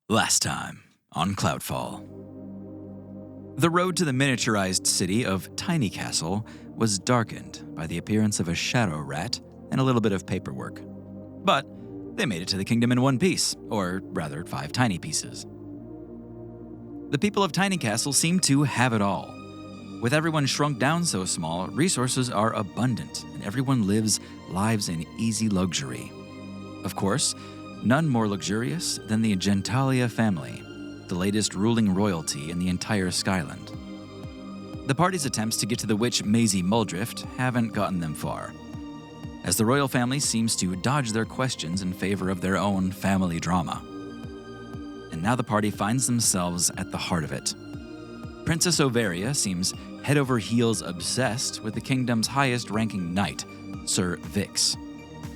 Last time on Cloudfall. The road to the miniaturized city of Tiny Castle was darkened by the appearance of a shadow rat and a little bit of paperwork. But they made it to the kingdom in one piece, or rather 5 tiny pieces. The people of Tiny Castle seem to have it all. With everyone shrunk down so small, resources are abundant, and everyone lives lives in easy luxury. Of course, none more luxurious than the Gentahlia family, the latest ruling royalty in the entire Skyland. The party's attempts to get to the witch Maisie Muldrift haven't gotten them far, as the royal family seems to dodge their questions in favor of their own family drama. And now the party finds themselves at the heart of it. Princess Overia seems head over heels obsessed with the kingdom's highest-ranking knight, Sir Vix.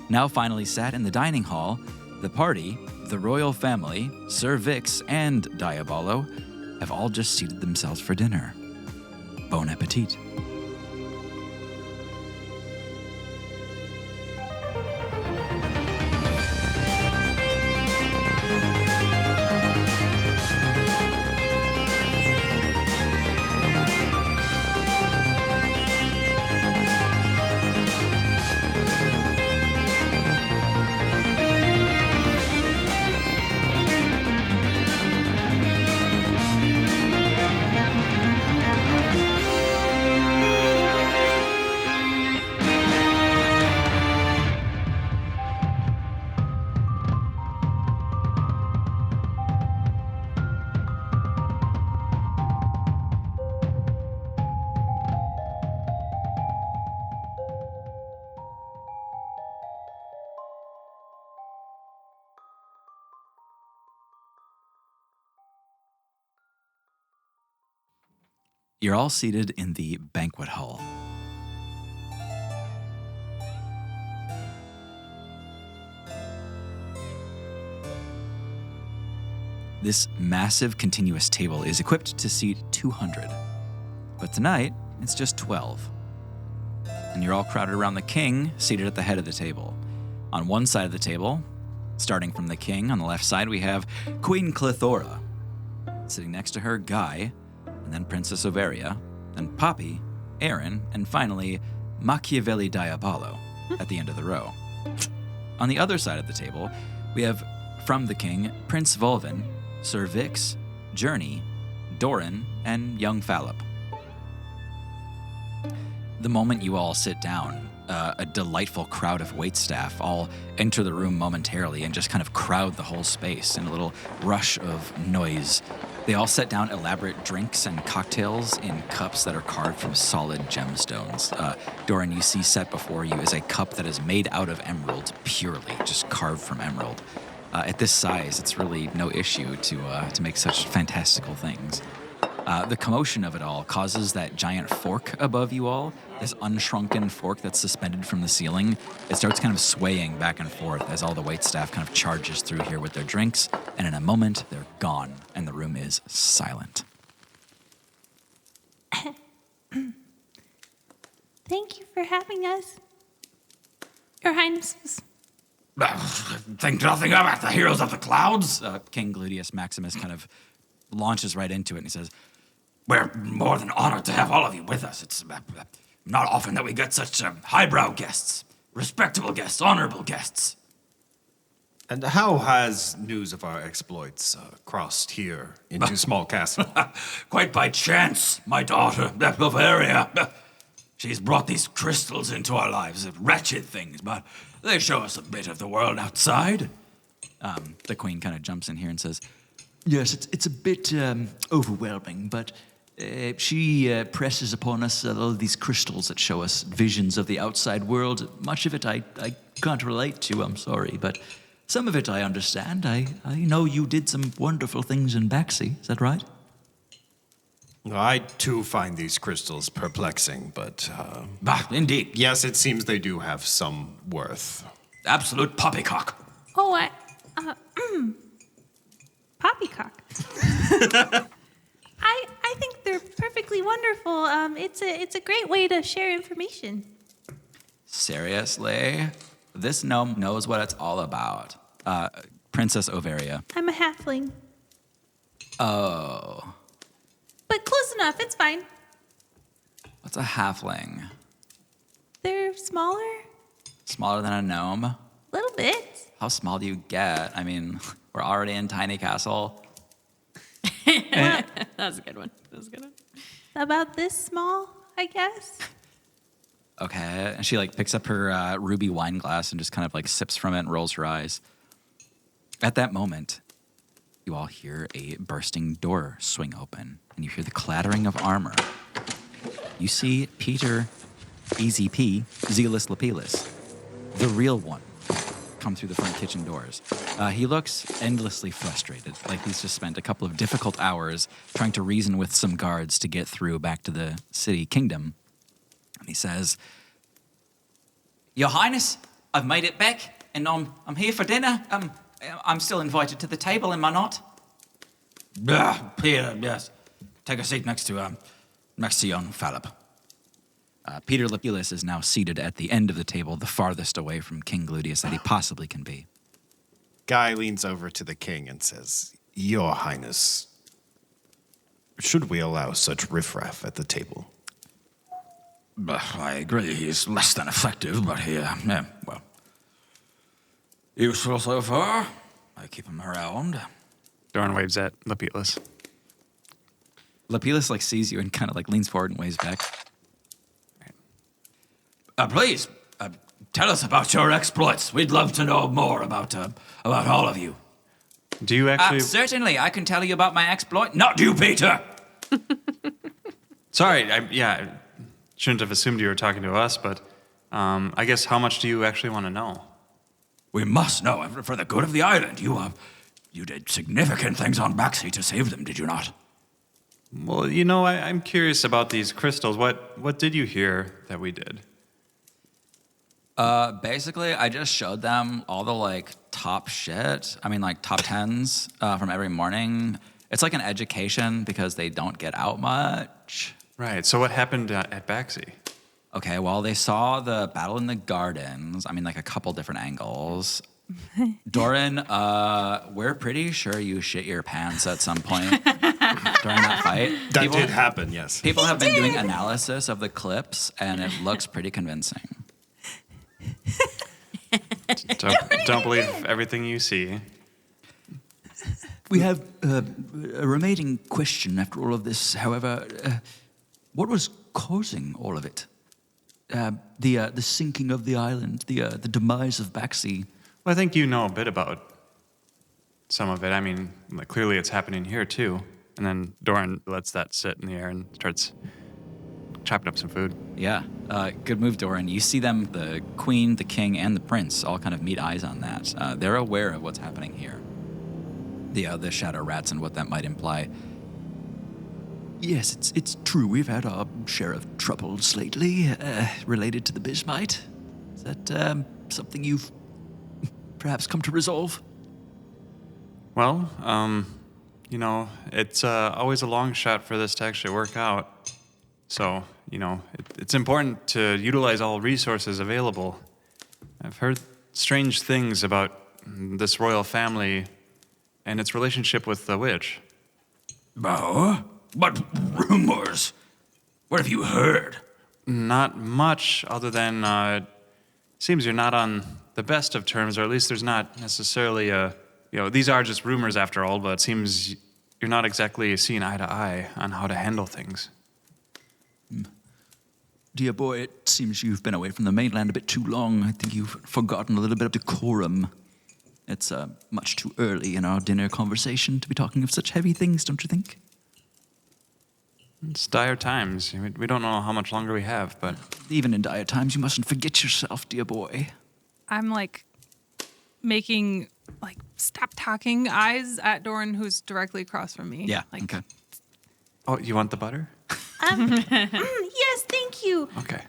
Now finally sat in the dining hall, the party, the royal family, Sir Vix, and Diabolo have all just seated themselves for dinner. Bon appetit. You're all seated in the banquet hall. This massive continuous table is equipped to seat 200, but tonight it's just 12. And you're all crowded around the king, seated at the head of the table. On one side of the table, starting from the king, on the left side, we have Queen Clethora. Sitting next to her, Guy, and then Princess Overia, then Poppy, Aaron, and finally Machiavelli Diabolo at the end of the row. On the other side of the table, we have, from the king, Prince Volvin, Sir Vix, Journey, Doran, and young Fallop. The moment you all sit down, a delightful crowd of waitstaff all enter the room momentarily and just kind of crowd the whole space in a little rush of noise. They all set down elaborate drinks and cocktails in cups that are carved from solid gemstones. Doran, you see set before you is a cup that is made out of emerald, purely, just carved from emerald. At this size, it's really no issue to make such fantastical things. The commotion of it all causes that giant fork above you all, this unshrunken fork that's suspended from the ceiling. It starts kind of swaying back and forth as all the waitstaff kind of charges through here with their drinks, and in a moment, they're gone, and the room is silent. Thank you for having us. Your Highnesses. Think nothing of it, the heroes of the clouds. King Gluteus Maximus kind of launches right into it, and he says, We're more than honored to have all of you with us. It's not often that we get such highbrow guests, respectable guests, honorable guests. And how has news of our exploits crossed here into Smallcastle? Quite by chance, my daughter, Bavaria. She's brought these crystals into our lives, wretched things, but they show us a bit of the world outside. The queen kind of jumps in here and says, yes, it's a bit overwhelming, but she presses upon us all of these crystals that show us visions of the outside world. Much of it I can't relate to, I'm sorry, but some of it I understand. I know you did some wonderful things in Baxi, is that right? I, too, find these crystals perplexing, but... Indeed. Yes, it seems they do have some worth. Absolute poppycock. Oh, poppycock. I think they're perfectly wonderful. It's a great way to share information. Seriously? This gnome knows what it's all about. Princess Overia. I'm a halfling. Oh. But close enough. It's fine. What's a halfling? They're smaller. Smaller than a gnome? A little bit. How small do you get? I mean, we're already in Tiny Castle. That was a good one. About this small, I guess. Okay. And she like picks up her ruby wine glass and just kind of like sips from it and rolls her eyes. At that moment, you all hear a bursting door swing open and you hear the clattering of armor. You see Peter, Easy P, Zealous Lapilus, the real one, come through the front kitchen doors. He looks endlessly frustrated, like he's just spent a couple of difficult hours trying to reason with some guards to get through back to the city kingdom. And he says, Your Highness, I've made it back, and I'm here for dinner. I'm still invited to the table, am I not? Peter, yes. Take a seat next to young Philip. Peter Lapilus is now seated at the end of the table, the farthest away from King Gludius that he possibly can be. Guy leans over to the king and says, Your Highness, should we allow such riffraff at the table? I agree, he's less than effective, but useful so far. I keep him around. Doran waves at Lapilus. Lapilus like sees you and kind of like leans forward and waves back. Please, tell us about your exploits. We'd love to know more about all of you. Do you actually... Certainly, I can tell you about my exploit. Not you, Peter! Sorry, I shouldn't have assumed you were talking to us, but I guess how much do you actually want to know? We must know, for the good of the island. You did significant things on Baxi to save them, did you not? Well, I'm curious about these crystals. What did you hear that we did? Basically, I just showed them all the like top shit. I mean, like top tens from every morning. It's like an education because they don't get out much. Right. So what happened at Baxi? Okay, well, they saw the battle in the gardens. I mean, like a couple different angles. Doran, we're pretty sure you shit your pants at some point during that fight. That did happen, yes. People have been doing analysis of the clips, and it looks pretty convincing. Don't believe everything you see. We have a remaining question after all of this, however. What was causing all of it? The sinking of the island, the demise of Baxi. Well, I think you know a bit about some of it. I mean, like, clearly it's happening here, too. And then Doran lets that sit in the air and starts chopping up some food. Yeah, good move, Doran. You see them, the queen, the king, and the prince all kind of meet eyes on that. They're aware of what's happening here. The shadow rats and what that might imply. Yes, it's true. We've had our share of troubles lately related to the Bismite. Is that something you've perhaps come to resolve? Well, it's always a long shot for this to actually work out. So, it's important to utilize all resources available. I've heard strange things about this royal family and its relationship with the witch. Oh? What rumors? What have you heard? Not much, other than it seems you're not on the best of terms, or at least there's not necessarily these are just rumors after all, but it seems you're not exactly seeing eye to eye on how to handle things. Dear boy, it seems you've been away from the mainland a bit too long. I think you've forgotten a little bit of decorum. It's much too early in our dinner conversation to be talking of such heavy things, don't you think? It's dire times. We don't know how much longer we have, but... Even in dire times, you mustn't forget yourself, dear boy. I'm making stop talking eyes at Doran, who's directly across from me. Yeah, okay. Oh, you want the butter? Yes, thank you. Okay.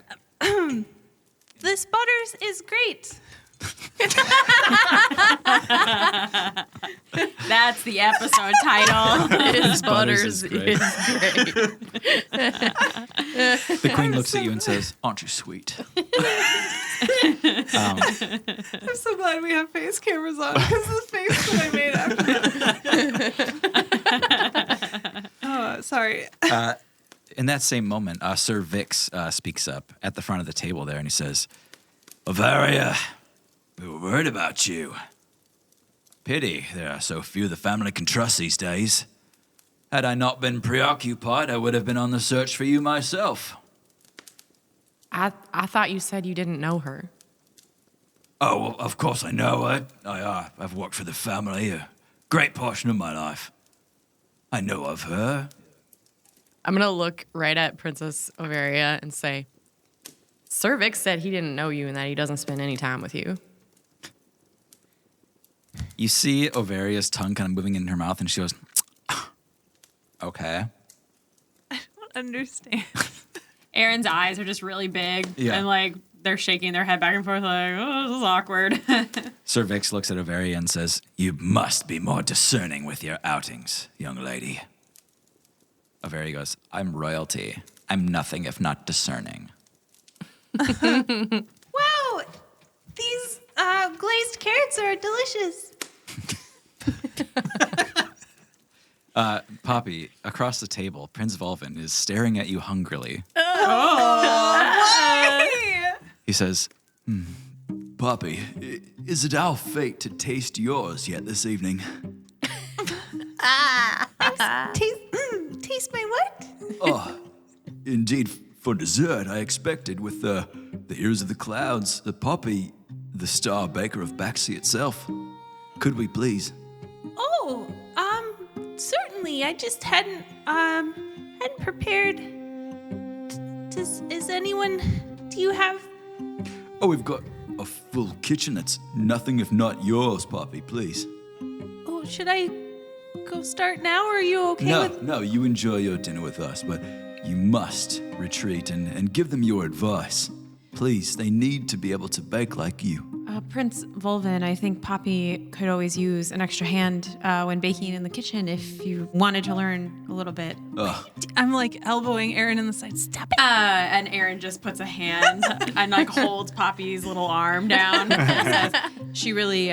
This butters is great. That's the episode title. His butters is great. The queen looks at you and says, "Aren't you sweet?" I'm so glad we have face cameras on because the face that I made after sorry. In that same moment, Sir Vix speaks up at the front of the table there, and he says, Bavaria, we were worried about you. Pity there are so few the family can trust these days. Had I not been preoccupied, I would have been on the search for you myself. I thought you said you didn't know her. Oh, well, of course I know her. I've worked for the family a great portion of my life. I know of her. I'm going to look right at Princess Overia and say, Sir Vic said he didn't know you and that he doesn't spend any time with you. You see Ovaria's tongue kind of moving in her mouth, and she goes, okay. I don't understand. Aaron's eyes are just really big. Yeah. And like they're shaking their head back and forth like, oh, this is awkward. Sir Vix looks at Ovaria and says, You must be more discerning with your outings, young lady. Ovaria goes, I'm royalty. I'm nothing if not discerning. Wow, these glazed carrots are delicious. Poppy, across the table, Prince Volvin is staring at you hungrily. He says, Poppy, is it our fate to taste yours yet this evening? Taste my what? Oh, indeed, for dessert, I expected with the Heroes of the Clouds, the Poppy, the star baker of Baxi itself. Could we please? Oh, certainly. I just hadn't prepared. Do you have? Oh, we've got a full kitchen that's nothing if not yours, Poppy, please. Oh, should I go start now, or are you okay with? No, you enjoy your dinner with us, but you must retreat and give them your advice. Please, they need to be able to bake like you. Prince Volvin, I think Poppy could always use an extra hand when baking in the kitchen if you wanted to learn a little bit. I'm like elbowing Aaron in the side. Stop it. And Aaron just puts a hand and like holds Poppy's little arm down and says, She really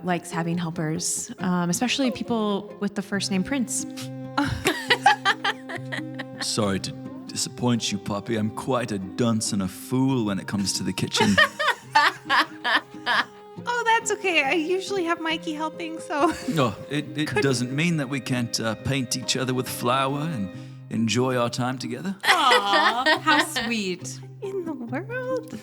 likes having helpers, especially people with the first name Prince. Sorry to disappoint you, Poppy. I'm quite a dunce and a fool when it comes to the kitchen. Oh, that's okay. I usually have Mikey helping, so. No, it doesn't mean that we can't paint each other with flour and enjoy our time together. How sweet. In the world?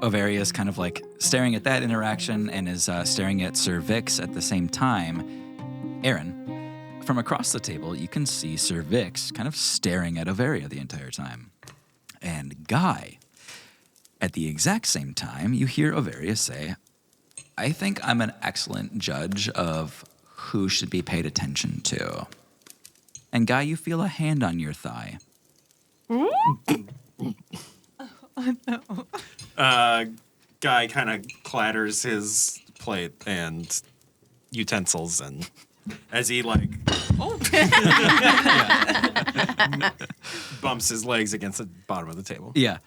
Ovaria is kind of like staring at that interaction and is staring at Sir Vix at the same time. Aaron, from across the table, you can see Sir Vix kind of staring at Ovaria the entire time. And Guy, at the exact same time, you hear Ovaria say, I think I'm an excellent judge of who should be paid attention to. And Guy, you feel a hand on your thigh. Guy kind of clatters his plate and utensils, and as he bumps his legs against the bottom of the table. Yeah.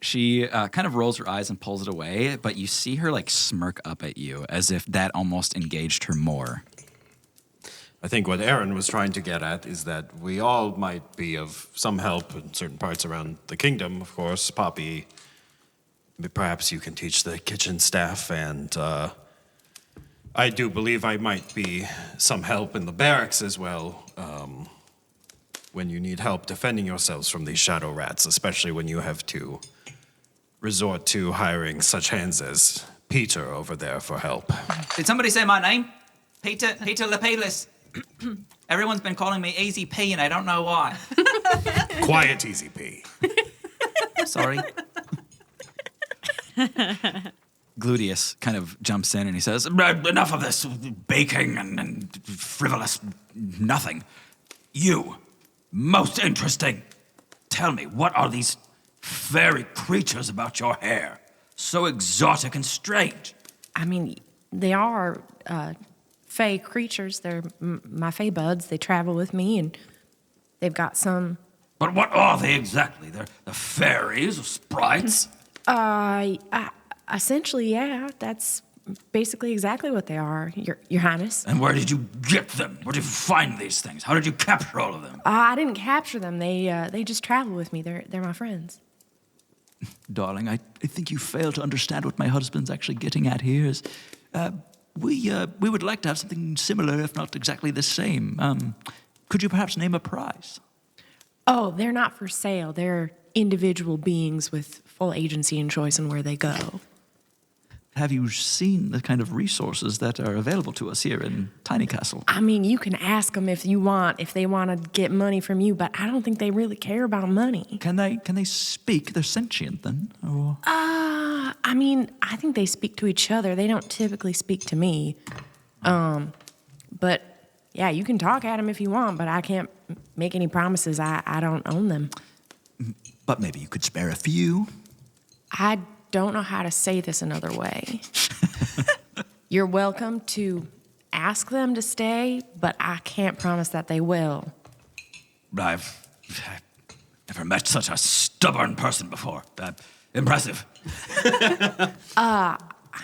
She kind of rolls her eyes and pulls it away, but you see her like smirk up at you as if that almost engaged her more. I think what Aaron was trying to get at is that we all might be of some help in certain parts around the kingdom. Of course, Poppy, perhaps you can teach the kitchen staff, and I do believe I might be some help in the barracks as well, when you need help defending yourselves from these shadow rats, especially when you have to resort to hiring such hands as Peter over there for help. Did somebody say my name? Peter Lepelis. Everyone's been calling me Easy P, and I don't know why. Quiet, Easy P. Sorry. Gluteus kind of jumps in and he says, Enough of this baking and frivolous nothing. You, most interesting. Tell me, what are these fairy creatures about your hair? So exotic and strange. I mean, they are fae creatures. They're my fae buds. They travel with me, and they've got some. But what are they exactly? They're fairies or sprites? Essentially, yeah. That's basically exactly what they are, Your Highness. And where did you get them? Where did you find these things? How did you capture all of them? I didn't capture them. They just travel with me. They're my friends. Darling, I think you fail to understand what my husband's actually getting at here. Is we would like to have something similar, if not exactly the same. Could you perhaps name a price? Oh, they're not for sale. They're individual beings with full agency and choice in where they go. Have you seen the kind of resources that are available to us here in Tiny Castle? I mean, you can ask them if they want to get money from you, but I don't think they really care about money. Can they speak? They're sentient then? Or I mean, I think they speak to each other. They don't typically speak to me. But yeah, you can talk at them if you want, but I can't make any promises. I don't own them. But maybe you could spare a few. I don't know how to say this another way. You're welcome to ask them to stay, but I can't promise that they will. I've never met such a stubborn person before. Impressive. I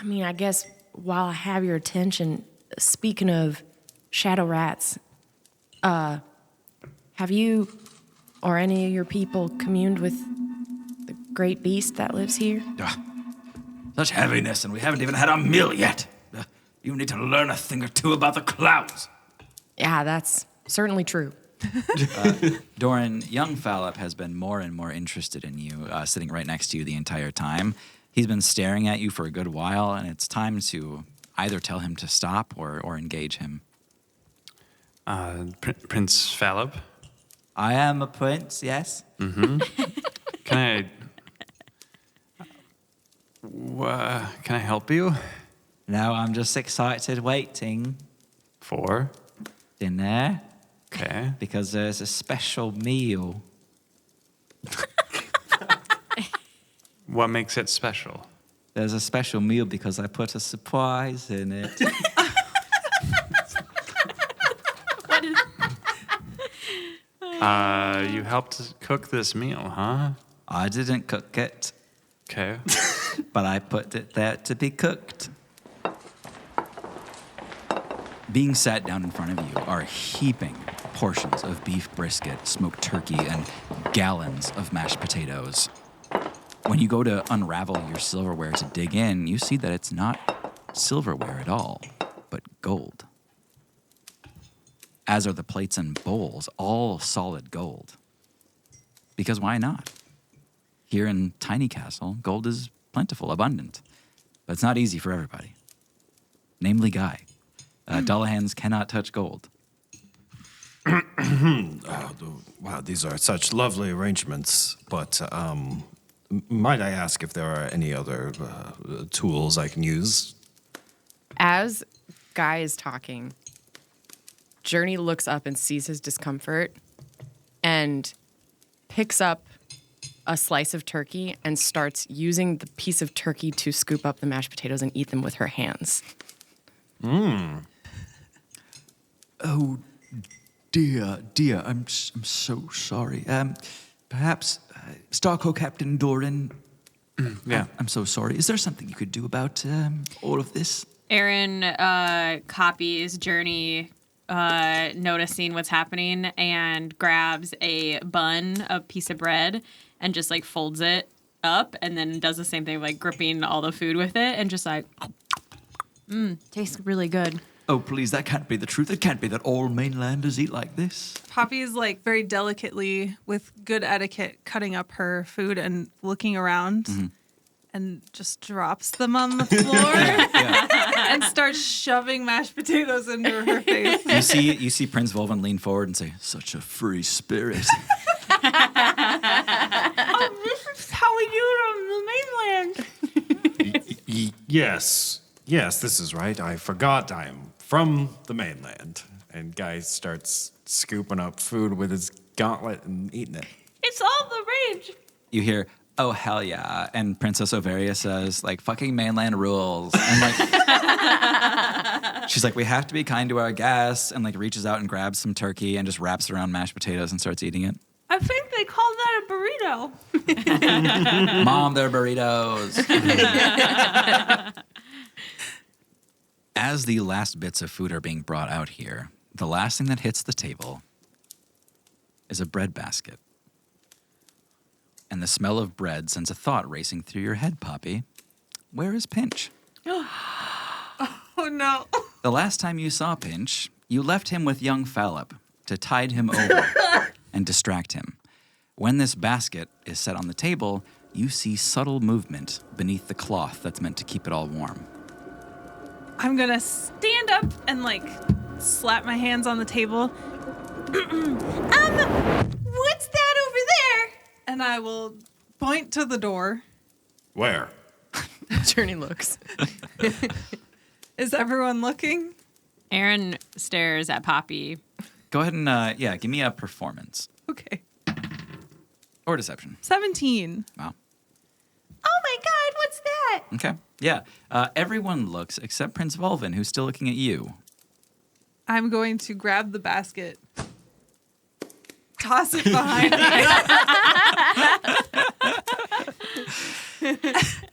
mean, I guess while I have your attention, speaking of shadow rats, have you or any of your people communed with the great beast that lives here? Such heaviness, and we haven't even had a meal yet. You need to learn a thing or two about the clouds. Yeah, that's certainly true. Doran, young Fallop has been more and more interested in you, sitting right next to you the entire time. He's been staring at you for a good while, and it's time to either tell him to stop or engage him. Prince Fallop? I am a prince, yes? Mm-hmm. Can I help you? No, I'm just excited waiting. For? Dinner. Okay. Because there's a special meal. What makes it special? There's a special meal because I put a surprise in it. What is? You helped cook this meal, huh? I didn't cook it, Okay. but I put it there to be cooked. Being sat down in front of you are heaping portions of beef brisket, smoked turkey, and gallons of mashed potatoes. When you go to unravel your silverware to dig in, you see that it's not silverware at all, but gold. As are the plates and bowls, all solid gold. Because why not? Here in Tiny Castle, gold is plentiful, abundant, but it's not easy for everybody. Namely Guy. Dullahans cannot touch gold. Wow, these are such lovely arrangements, but might I ask if there are any other tools I can use? As Guy is talking, Journey looks up and sees his discomfort and picks up a slice of turkey and starts using the piece of turkey to scoop up the mashed potatoes and eat them with her hands. Oh, dear, I'm so sorry. Perhaps Starco Captain Doran. Yeah. I'm so sorry. Is there something you could do about all of this? Aaron copies Journey noticing what's happening and grabs a bun, a piece of bread, and just like folds it up and then does the same thing, like gripping all the food with it and just like, tastes really good. Oh, please, that can't be the truth. It can't be that all mainlanders eat like this. Poppy's like very delicately, with good etiquette, cutting up her food and looking around, and just drops them on the floor and starts shoving mashed potatoes into her face. You see Prince Volvan lean forward and say, "Such a free spirit." Oh, this is how we do it on the mainland. Yes, this is right. I forgot I'm from the mainland. And Guy starts scooping up food with his gauntlet and eating it. It's all the rage. You hear, "Oh, hell yeah." And Princess Overia says, like, "Fucking mainland rules." And like, she's like, "We have to be kind to our guests," and like reaches out and grabs some turkey and just wraps around mashed potatoes and starts eating it. I think they call that a burrito. Mom, they're burritos. As the last bits of food are being brought out here, the last thing that hits the table is a bread basket. And the smell of bread sends a thought racing through your head, Poppy. Where is Pinch? Oh, no. The last time you saw Pinch, you left him with young Fallop to tide him over and distract him. When this basket is set on the table, you see subtle movement beneath the cloth that's meant to keep it all warm. I'm going to stand up and, like, slap my hands on the table. What's that over there? And I will point to the door. Where? Journey looks. Is everyone looking? Aaron stares at Poppy. Go ahead and, give me a performance. Okay. Or deception. 17. Wow. Oh my God, what's that? Okay. Yeah. Everyone looks except Prince Volvin, who's still looking at you. I'm going to grab the basket, toss it behind me.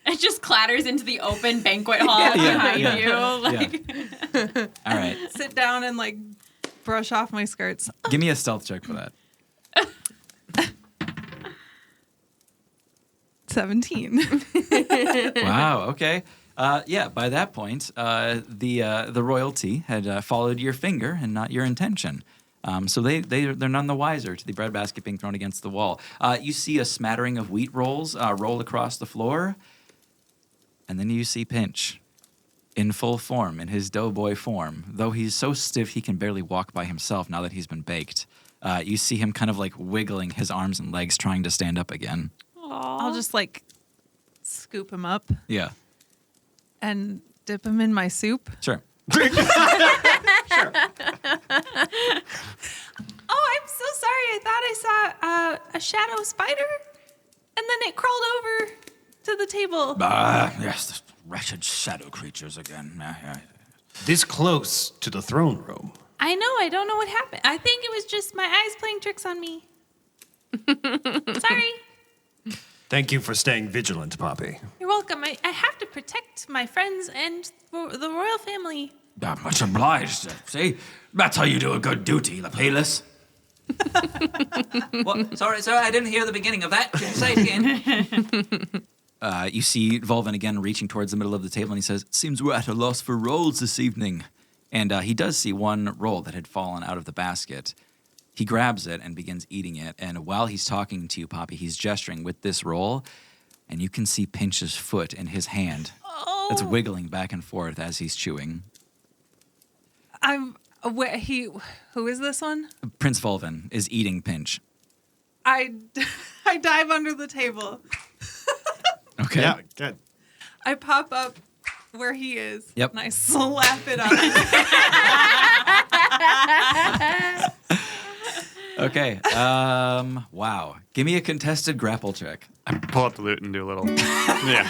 It just clatters into the open banquet hall behind you. All right. Sit down and, like, brush off my skirts. Give me a stealth check for that. 17. Wow. Okay. By that point, the royalty had followed your finger and not your intention. So they're none the wiser to the breadbasket being thrown against the wall. You see a smattering of wheat rolls roll across the floor, and then you see Pinch in full form, in his doughboy form. Though he's so stiff he can barely walk by himself now that he's been baked. You see him kind of like wiggling his arms and legs trying to stand up again. I'll just, like, scoop him up Yeah. and dip him in my soup. Sure. Oh, I'm so sorry. I thought I saw a shadow spider, and then it crawled over to the table. Yes, the wretched shadow creatures again. Yeah. This close to the throne room. I know. I don't know what happened. I think it was just my eyes playing tricks on me. Sorry. Thank you for staying vigilant, Poppy. You're welcome. I have to protect my friends and the royal family. Much obliged. See? That's how you do a good duty, Lapalus. What? Sorry, sir, I didn't hear the beginning of that. Could you say it again? You see Volvin again reaching towards the middle of the table, and he says, "Seems we're at a loss for rolls this evening." And he does see one roll that had fallen out of the basket. He grabs it and begins eating it. And while he's talking to you, Poppy, he's gesturing with this roll, and you can see Pinch's foot in his hand. That's wiggling back and forth as he's chewing. Who is this one? Prince Volvin is eating Pinch. I dive under the table. Okay. Yeah, good. I pop up where he is. Yep. And I slap it on. Okay. Wow. Give me a contested grapple check. Pull out the loot and do a little. Yeah.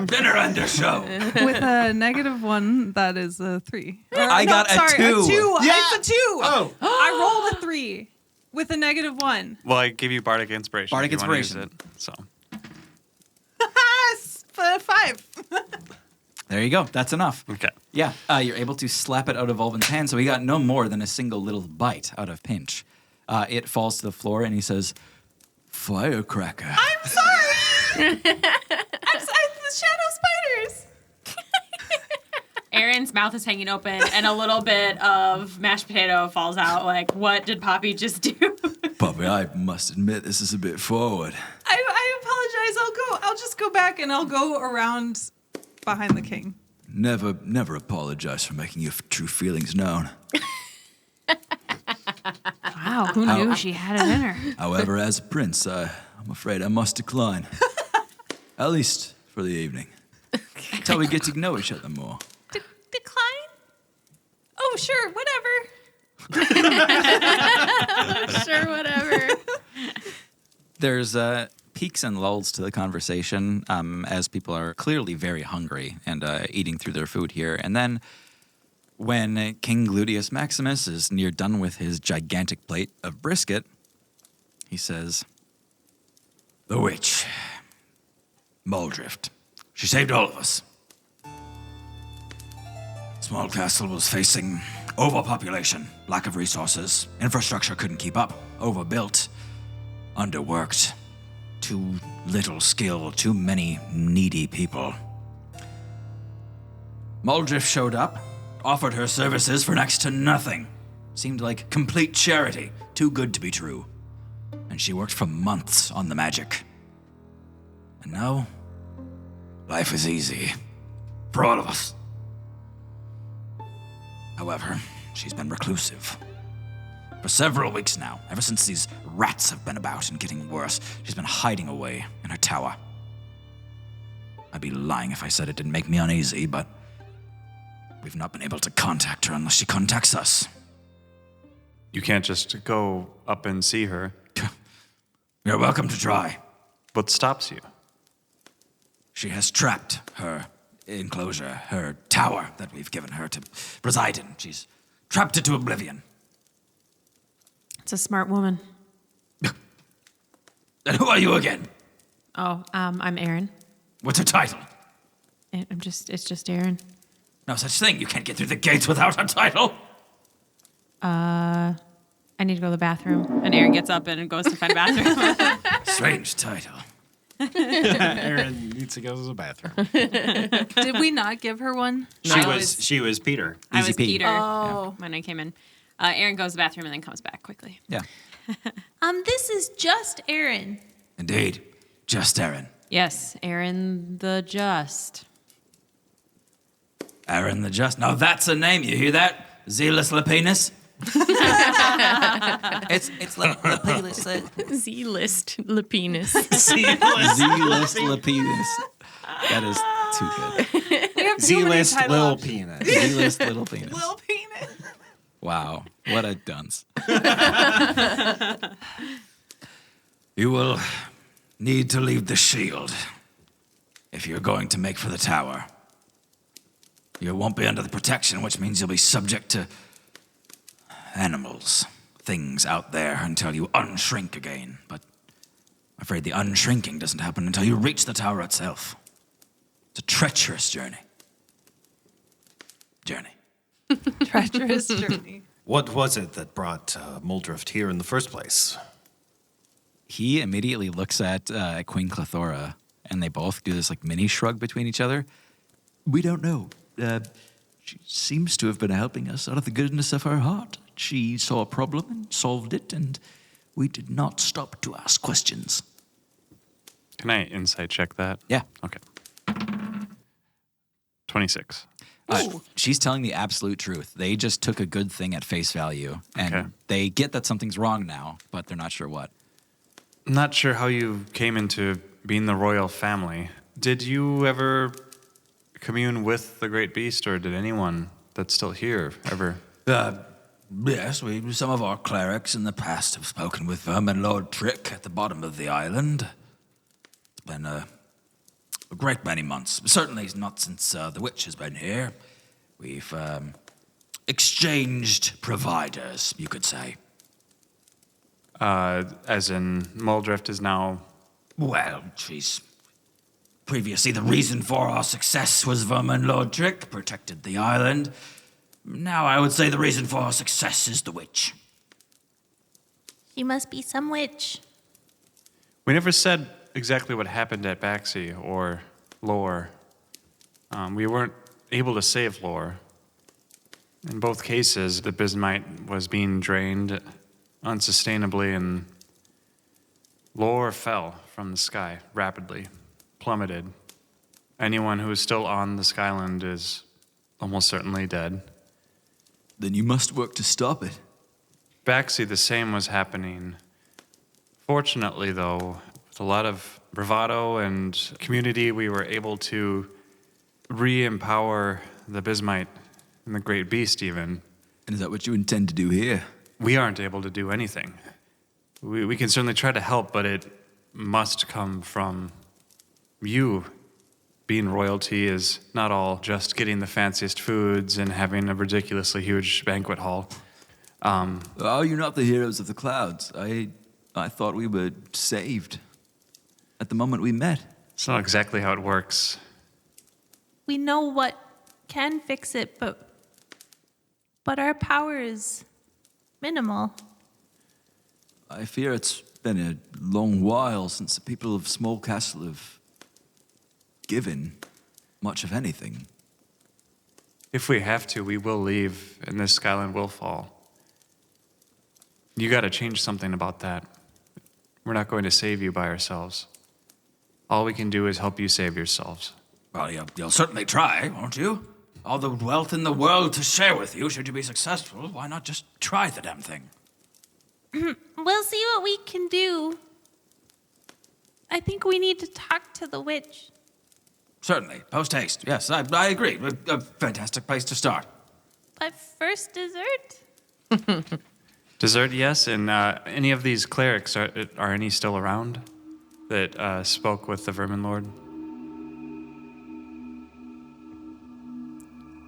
Dinner and a show. With a -1, that is a 3. I got a 2. A 2. Yeah. It's a 2. Oh. I rolled a 3 with a -1. Well, I gave you Bardic Inspiration. Bardic if you wanna use Inspiration. it, so. 5. There you go. That's enough. Okay. Yeah, you're able to slap it out of Volvin's hand, so he got no more than a single little bite out of Pinch. It falls to the floor, and he says, "Firecracker." I'm sorry. I'm sorry. The shadow spiders. Aaron's mouth is hanging open, and a little bit of mashed potato falls out. Like, what did Poppy just do? Poppy, I must admit this is a bit forward. I apologize. I'll just go back and I'll go around behind the king. Never apologize for making your true feelings known. Wow, who knew she had it in her? However, as a prince, I'm afraid I must decline. At least for the evening. Until we get to know each other more. Decline? Oh, sure. Whatever. Sure, whatever. There's peaks and lulls to the conversation as people are clearly very hungry and eating through their food here. And then when King Gludius Maximus is near done with his gigantic plate of brisket, he says, The witch. Muldrift. She saved all of us. Smallcastle was facing overpopulation, lack of resources, infrastructure couldn't keep up, overbuilt, underworked, too little skill, too many needy people. Muldrift showed up, offered her services for next to nothing. Seemed like complete charity, too good to be true. And she worked for months on the magic. And now, life is easy. For all of us. However, she's been reclusive. For several weeks now, ever since these rats have been about and getting worse, she's been hiding away in her tower. I'd be lying if I said it didn't make me uneasy, but we've not been able to contact her unless she contacts us. You can't just go up and see her. You're welcome to try. What stops you? She has trapped her enclosure, her tower that we've given her to reside in. She's trapped it to oblivion. It's a smart woman. And who are you again? Oh, I'm Aaron. What's her title? It's just Aaron. No such thing. You can't get through the gates without a title. I need to go to the bathroom. And Aaron gets up and goes to find a bathroom. Strange title. Aaron needs to go to the bathroom. Did we not give her one? She was Peter. I was Easy P. Peter Oh. when I came in. Aaron goes to the bathroom and then comes back quickly. Yeah. This is just Aaron. Indeed. Just Aaron. Yes, Aaron the Just. Aaron the Just. Now that's a name. You hear that? Zealous Lapinus? It's Lapilus. Z-list Lapinus. Z-list Lapidus. That is too good. We have too many Z-list title Lil options. Peanut. Z-list little penis. Lil penis. Wow, what a dunce. You will need to leave the shield if you're going to make for the tower. You won't be under the protection, which means you'll be subject to animals, things out there until you unshrink again. But I'm afraid the unshrinking doesn't happen until you reach the tower itself. It's a treacherous journey. Treacherous journey. What was it that brought Muldrift here in the first place? He immediately looks at Queen Clothora, and they both do this like mini shrug between each other. We don't know. She seems to have been helping us out of the goodness of her heart. She saw a problem and solved it, and we did not stop to ask questions. Can I insight check that? Yeah. Okay. 26. She's telling the absolute truth. They just took a good thing at face value, and Okay. they get that something's wrong now, but they're not sure what. I'm not sure how you came into being the royal family. Did you ever commune with the great beast, or did anyone that's still here ever? Yes, some of our clerics in the past have spoken with Vermin Lord Trick at the bottom of the island. It's been a great many months. Certainly not since the witch has been here. We've exchanged providers, you could say. As in, Muldrift is now... Well, she's... Previously, the reason for our success was Vermin Lord Trick protected the island. Now I would say the reason for our success is the witch. She must be some witch. We never said exactly what happened at Baxi or Lore. We weren't able to save Lore. In both cases, the Bismite was being drained unsustainably, and Lore fell from the sky rapidly, plummeted. Anyone who is still on the Skyland is almost certainly dead. Then you must work to stop it. Baxi, the same was happening. Fortunately, though, with a lot of bravado and community, we were able to re-empower the Bismite and the Great Beast even. And is that what you intend to do here? We aren't able to do anything. We can certainly try to help, but it must come from you. Being royalty is not all just getting the fanciest foods and having a ridiculously huge banquet hall. Are you not the heroes of the clouds? I thought we were saved at the moment we met. It's not exactly how it works. We know what can fix it, but but our power is minimal. I fear it's been a long while since the people of Smallcastle have given much of anything. If we have to, we will leave, and this skyline will fall. You got to change something about that. We're not going to save you by ourselves. All we can do is help you save yourselves. Well, you'll certainly try, won't you? All the wealth in the world to share with you. Should you be successful, why not just try the damn thing? We'll see what we can do. I think we need to talk to the witch. Certainly. Post haste. Yes, I agree. A fantastic place to start. But first, dessert? Dessert, yes, and any of these clerics, are any still around that spoke with the Vermin Lord?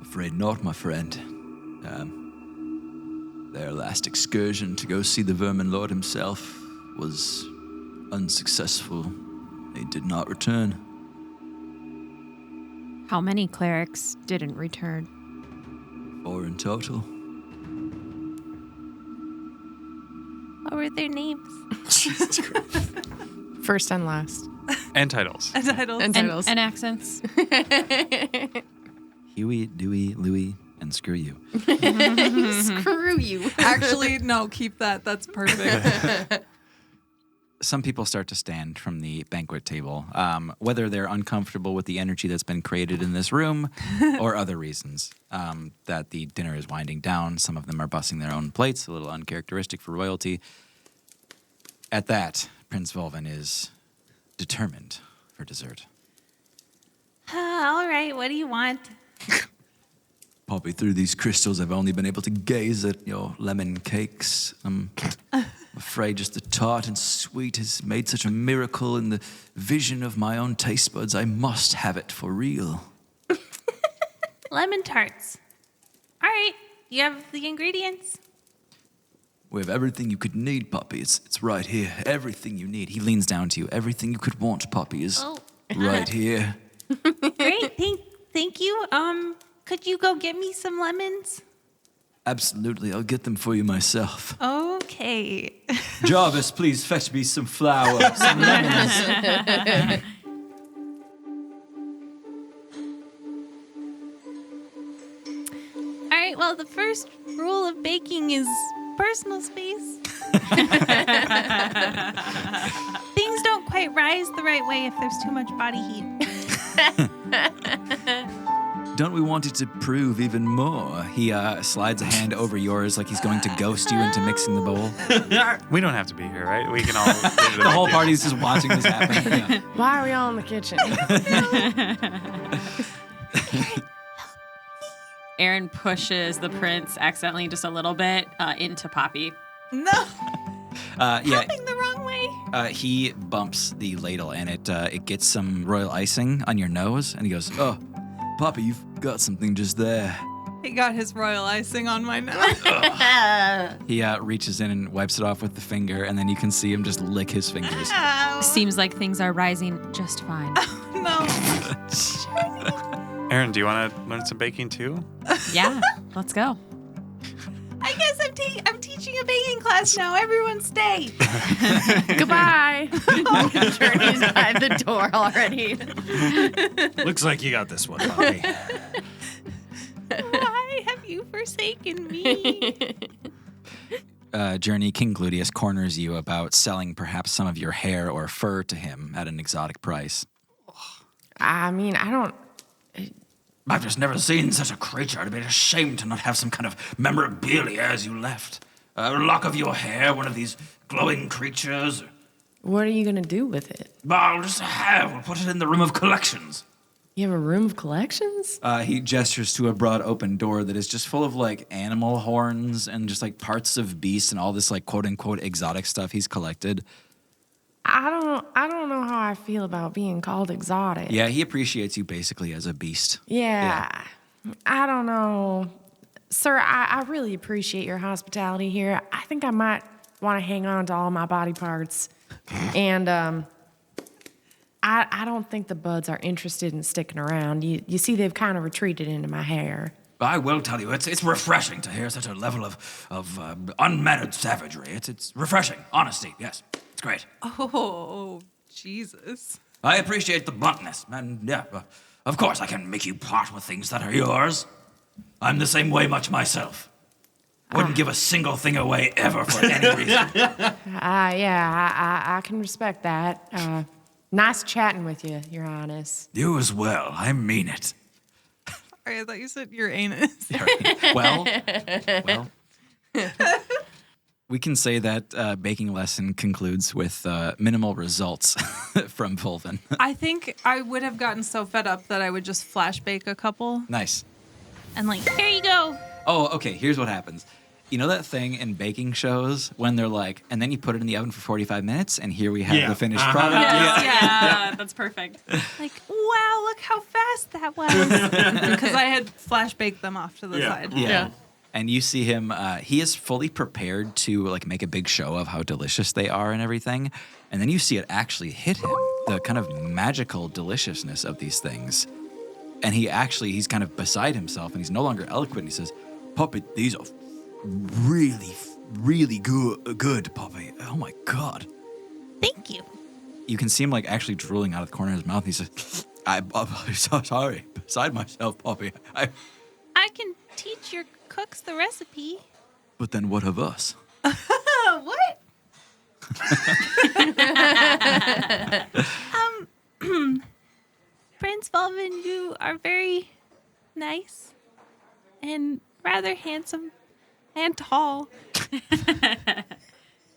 Afraid not, my friend. Their last excursion to go see the Vermin Lord himself was unsuccessful. They did not return. How many clerics didn't return? 4 in total. What were their names? First and last. And titles. And titles. And titles. And accents. Huey, Dewey, Louie, and screw you. Screw you. Actually, no, keep that. That's perfect. Some people start to stand from the banquet table, whether they're uncomfortable with the energy that's been created in this room or other reasons. That the dinner is winding down. Some of them are bussing their own plates, a little uncharacteristic for royalty. At that, Prince Volvin is determined for dessert. All right, what do you want? Poppy, through these crystals, I've only been able to gaze at your lemon cakes. I'm afraid just the tart and sweet has made such a miracle in the vision of my own taste buds. I must have it for real. Lemon tarts. All right, you have the ingredients? We have everything you could need, Poppy. It's right here. Everything you need. He leans down to you. Everything you could want, Poppy, is right here. Great, thank you. Could you go get me some lemons? Absolutely, I'll get them for you myself. Okay. Jarvis, please fetch me some flour, some lemons. All right, well, the first rule of baking is personal space. Things don't quite rise the right way if there's too much body heat. Don't we want it to prove even more? He slides a hand over yours like he's going to ghost you into mixing the bowl. We don't have to be here, right? We can all... The whole party's just watching this happen. Yeah. Why are we all in the kitchen? Aaron pushes the prince accidentally just a little bit into Poppy. No. Tapping the wrong way. He bumps the ladle and it gets some royal icing on your nose, and he goes, "Oh, Poppy, you've got something just there." He got his royal icing on my nose. He reaches in and wipes it off with the finger, and then you can see him just lick his fingers. Seems like things are rising just fine. No. Aaron, do you want to learn some baking too? Yeah, let's go. I guess I'm teaching a baking class now. Everyone stay. Goodbye. Journey's by the door already. Looks like you got this one, Poppy. Why have you forsaken me? Journey, King Gluteus corners you about selling perhaps some of your hair or fur to him at an exotic price. I mean, I don't... I've just never seen such a creature. I'd be ashamed to not have some kind of memorabilia as you left. A lock of your hair, one of these glowing creatures. What are you going to do with it? I'll just have. We'll put it in the room of collections. You have a room of collections? He gestures to a broad open door that is just full of like animal horns and just like parts of beasts and all this like quote unquote exotic stuff he's collected. I don't know how I feel about being called exotic. Yeah, he appreciates you basically as a beast. Yeah. I don't know. Sir, I really appreciate your hospitality here. I think I might want to hang on to all my body parts. And I don't think the buds are interested in sticking around. You see, they've kind of retreated into my hair. I will tell you, it's refreshing to hear such a level of unmannered savagery. It's refreshing. Honesty, yes. It's great. Oh, Jesus. I appreciate the bluntness, and yeah, of course I can make you part with things that are yours. I'm the same way much myself. Wouldn't give a single thing away ever for any reason. I can respect that. Nice chatting with you, Your Highness. You as well. I mean it. Sorry, I thought you said your anus. Well, we can say that baking lesson concludes with minimal results from Fulvin. I think I would have gotten so fed up that I would just flash bake a couple Nice. and like, Here you go. Oh, okay, here's what happens. You know that thing in baking shows when they're like, and then you put it in the oven for 45 minutes, and here we have the finished product? Yeah, that's perfect. like, wow, look how fast that was. Because I had flash baked them off to the side. Yeah. And you see him, he is fully prepared to like make a big show of how delicious they are and everything. And then you see it actually hit him, the kind of magical deliciousness of these things. And he's kind of beside himself and he's no longer eloquent. He says, Puppy, these are really, really good, Puppy. Oh my God. Thank you. You can see him like actually drooling out of the corner of his mouth. He says, I'm so sorry. Beside myself, Puppy. I can teach your cooks the recipe. But then what of us? What? Prince Fulvin, you are very nice and rather handsome and tall. But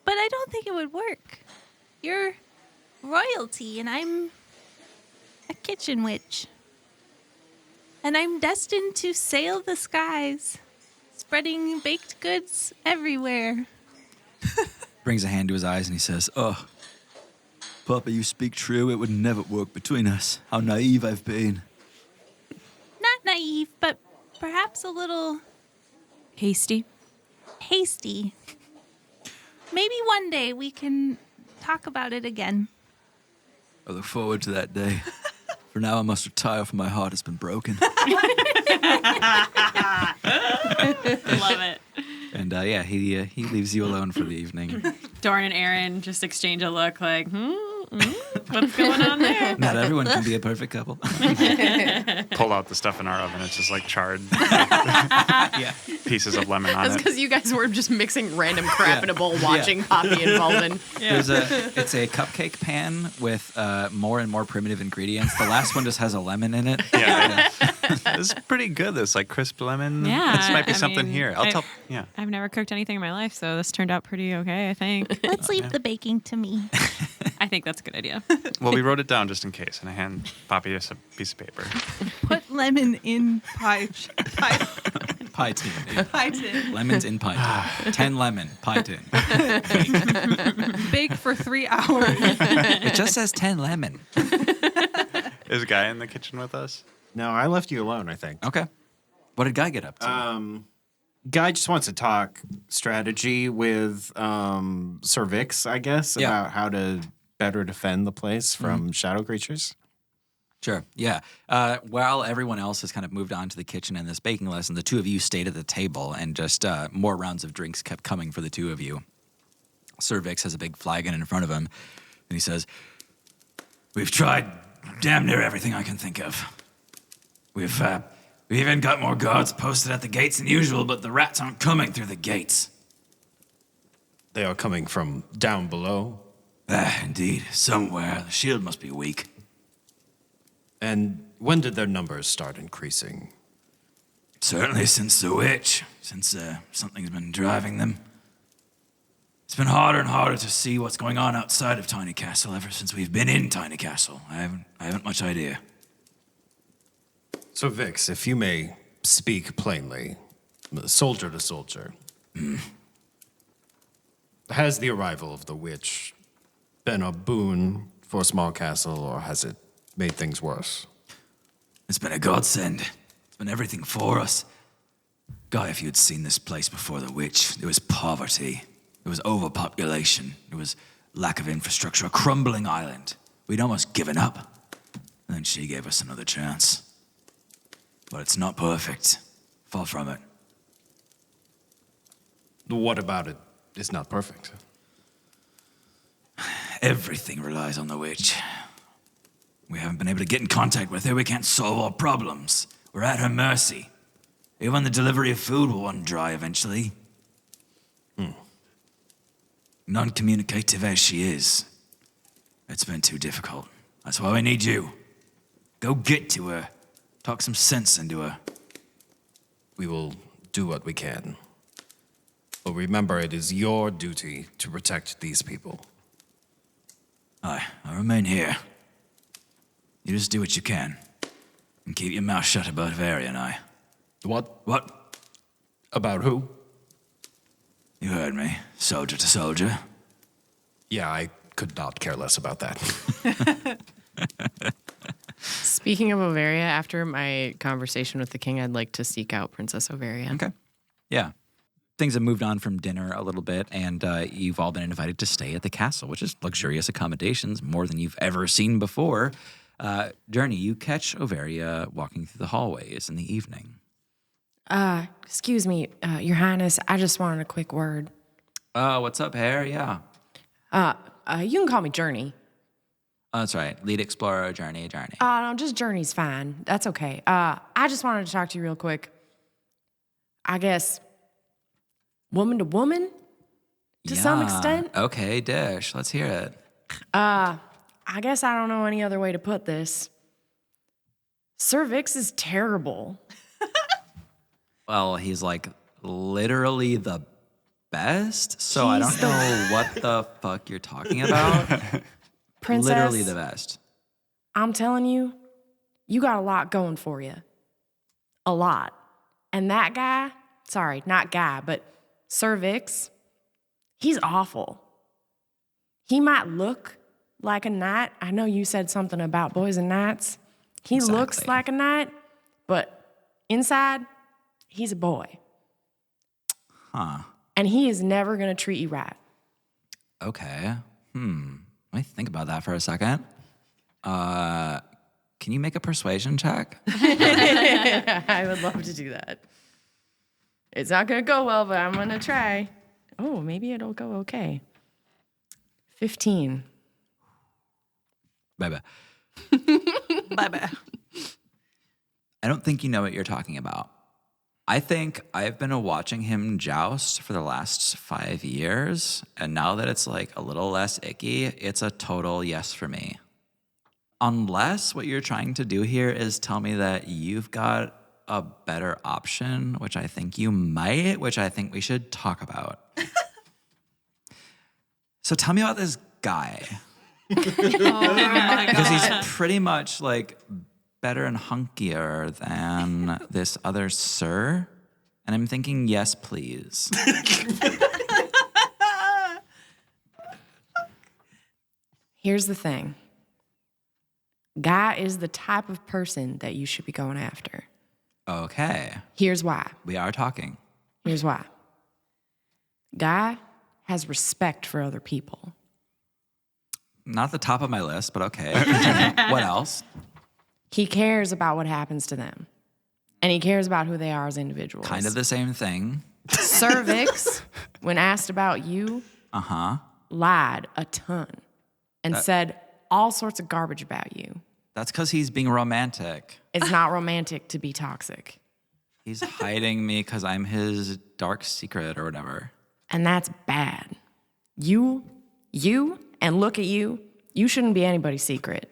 I don't think it would work. You're royalty and I'm a kitchen witch. And I'm destined to sail the skies, spreading baked goods everywhere. Brings a hand to his eyes and he says, Oh, Papa, you speak true. It would never work between us. How naive I've been. Not naive, but perhaps a little Hasty. hasty. Maybe one day we can talk about it again. I look forward to that day. For now, I must retire, for my heart has been broken. Love it. And he leaves you alone for the evening. Dorn and Aaron just exchange a look like, what's going on there? Not everyone can be a perfect couple. Pull out the stuff in our oven. It's just like charred pieces of lemon on That's it. because you guys were just mixing random crap in a bowl, watching Poppy and Fulvin. It's a cupcake pan with more and more primitive ingredients. The last one just has a lemon in it. Yeah. This is pretty good. This like crisp lemon. Yeah, This might be I something mean, here. I'll tell. Yeah. I've never cooked anything in my life, so this turned out pretty okay, I think. Let's leave the baking to me. I think that's a good idea. Well, we wrote it down just in case, and I hand Poppy just a piece of paper. Put lemon in pie Pie tin. tin. Lemons in pie tin. 10 lemon pie tin. Bake for 3 hours. It just says 10 lemon. Is Guy in the kitchen with us? No, I left you alone, I think. Okay. What did Guy get up to? Guy just wants to talk strategy with Sir Vix, I guess, about how to better defend the place from shadow creatures. Sure. Yeah. While everyone else has kind of moved on to the kitchen and this baking lesson, the two of you stayed at the table and just more rounds of drinks kept coming for the two of you. Sir Vix has a big flagon in front of him, and he says, We've tried damn near everything I can think of. We've even got more guards posted at the gates than usual, but the rats aren't coming through the gates. They are coming from down below. Indeed. Somewhere. The shield must be weak. And when did their numbers start increasing? Certainly since the witch. Since something's been driving them. It's been harder and harder to see what's going on outside of Tiny Castle ever since we've been in Tiny Castle. I haven't much idea. So, Vix, if you may speak plainly, soldier to soldier, has the arrival of the witch been a boon for Smallcastle, or has it made things worse? It's been a godsend. It's been everything for us. Guy, if you'd seen this place before the witch, there was poverty. There was overpopulation. There was lack of infrastructure, a crumbling island. We'd almost given up. And then she gave us another chance. But it's not perfect. Far from it. What about it is not perfect? Everything relies on the witch. We haven't been able to get in contact with her. We can't solve our problems. We're at her mercy. Even the delivery of food will run dry eventually. Non-communicative as she is, it's been too difficult. That's why we need you. Go get to her. Talk some sense into her. We will do what we can. But remember, it is your duty to protect these people. Aye, I'll remain here. You just do what you can. And keep your mouth shut about Vari and I. What? What? About who? You heard me. Soldier to soldier. Yeah, I could not care less about that. Speaking of Overia, after my conversation with the king, I'd like to seek out Princess Overia. Okay. Yeah. Things have moved on from dinner a little bit, and you've all been invited to stay at the castle, which is luxurious accommodations, more than you've ever seen before. Journey, you catch Overia walking through the hallways in the evening. Excuse me, Your Highness, I just wanted a quick word. What's up, Hare? Yeah. You can call me Journey. Oh, that's right. Lead explorer, Journey. No, just Journey's fine. That's okay. I just wanted to talk to you real quick. I guess woman to woman to some extent. Okay, Dish. Let's hear it. I guess I don't know any other way to put this. Sir Vix is terrible. Well, he's like literally the best, so I He's don't know what the fuck you're talking about. Princess, Literally the best. I'm telling you, you got a lot going for you. A lot. And that guy, sorry, not guy, but Sir Vix, he's awful. He might look like a knight. I know you said something about boys and knights. He looks like a knight, but inside, he's a boy. Huh. And he is never going to treat you right. Okay. Let me think about that for a second. Can you make a persuasion check? I would love to do that. It's not going to go well, but I'm going to try. Oh, maybe it'll go okay. 15. Bye-bye. Bye-bye. I don't think you know what you're talking about. I think I've been watching him joust for the last 5 years, and now that it's like a little less icky, it's a total yes for me. Unless what you're trying to do here is tell me that you've got a better option, which I think you might, which I think we should talk about. So tell me about this guy. Because he's pretty much like better and hunkier than this other sir. And I'm thinking, yes, please. Here's the thing. Guy is the type of person that you should be going after. Okay. Here's why. We are talking. Here's why. Guy has respect for other people. Not at the top of my list, but okay. What else? He cares about what happens to them. And he cares about who they are as individuals. Kind of the same thing. Sir Vix, when asked about you, lied a ton and said all sorts of garbage about you. That's because he's being romantic. It's not romantic to be toxic. He's hiding me because I'm his dark secret or whatever. And that's bad. You, and look at you, you shouldn't be anybody's secret.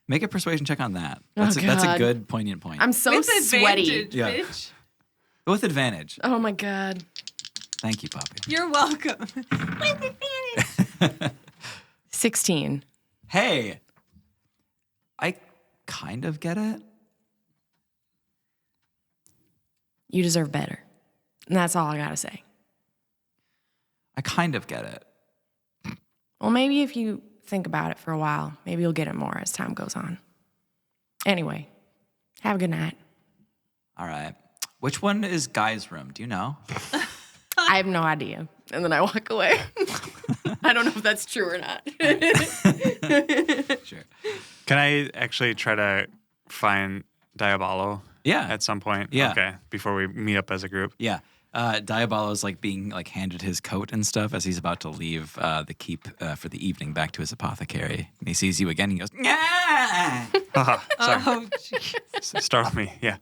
Make a persuasion check on that. That's a good poignant point. I'm so With sweaty. advantage, Yeah. bitch. Go with advantage. Oh my God. Thank you, Poppy. You're welcome. With advantage. 16. Hey, I kind of get it. You deserve better. And that's all I gotta say. I kind of get it. Well, maybe if you think about it for a while, maybe you'll get it more as time goes on. Anyway, have a good night. All right. Which one is Guy's room? Do you know? I have no idea. And then I walk away. I don't know if that's true or not. Sure. Can I actually try to find Diabolo Yeah. At some point? Yeah. Okay, before we meet up as a group. Yeah. Diabolo's like being like handed his coat and stuff as he's about to leave the keep for the evening back to his apothecary. And he sees you again and he goes, "Yeah." Sorry. Oh, jeez. Startled me, yeah.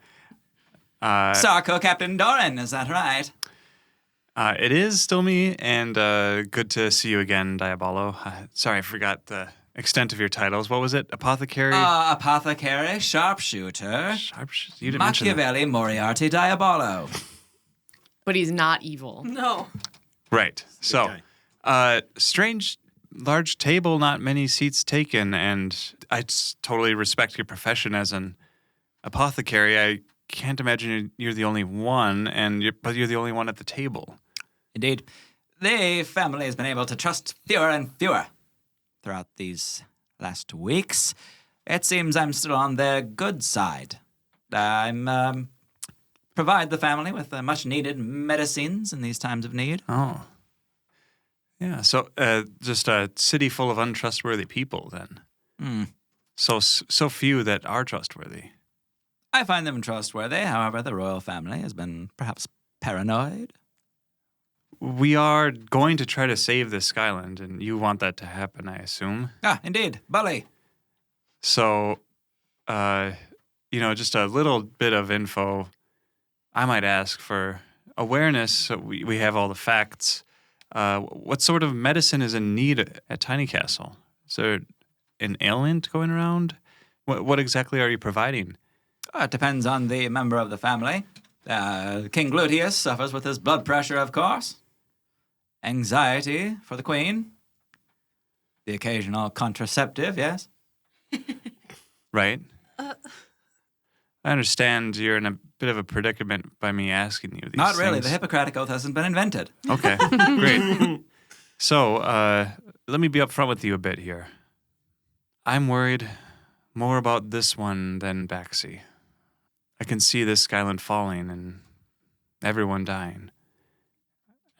Sarko Captain Doran, is that right? It is still me, and good to see you again, Diabolo. Sorry, I forgot the extent of your titles. What was it? Apothecary? Apothecary, sharpshooter, You didn't mention that. Machiavelli, Moriarty, Diabolo. But he's not evil. No. Right. So, strange, large table, not many seats taken, and I totally respect your profession as an apothecary. I can't imagine you're the only one, but you're the only one at the table. Indeed. The family has been able to trust fewer and fewer throughout these last weeks. It seems I'm still on their good side. I'm provide the family with much-needed medicines in these times of need. Oh. Yeah, so just a city full of untrustworthy people, then. So few that are trustworthy. I find them trustworthy. However, the royal family has been perhaps paranoid. We are going to try to save this Skyland, and you want that to happen, I assume. Ah, indeed. Bully. So, just a little bit of info. I might ask for awareness. So we have all the facts. What sort of medicine is in need at Tiny Castle? Is there an ailment going around? What exactly are you providing? It depends on the member of the family. King Gluteus suffers with his blood pressure, of course. Anxiety for the queen. The occasional contraceptive, yes. Right. I understand you're in a bit of a predicament by me asking you these Not really. things. The Hippocratic Oath hasn't been invented. Okay, great. So, let me be upfront with you a bit here. I'm worried more about this one than Baxi. I can see this Skyland falling and everyone dying.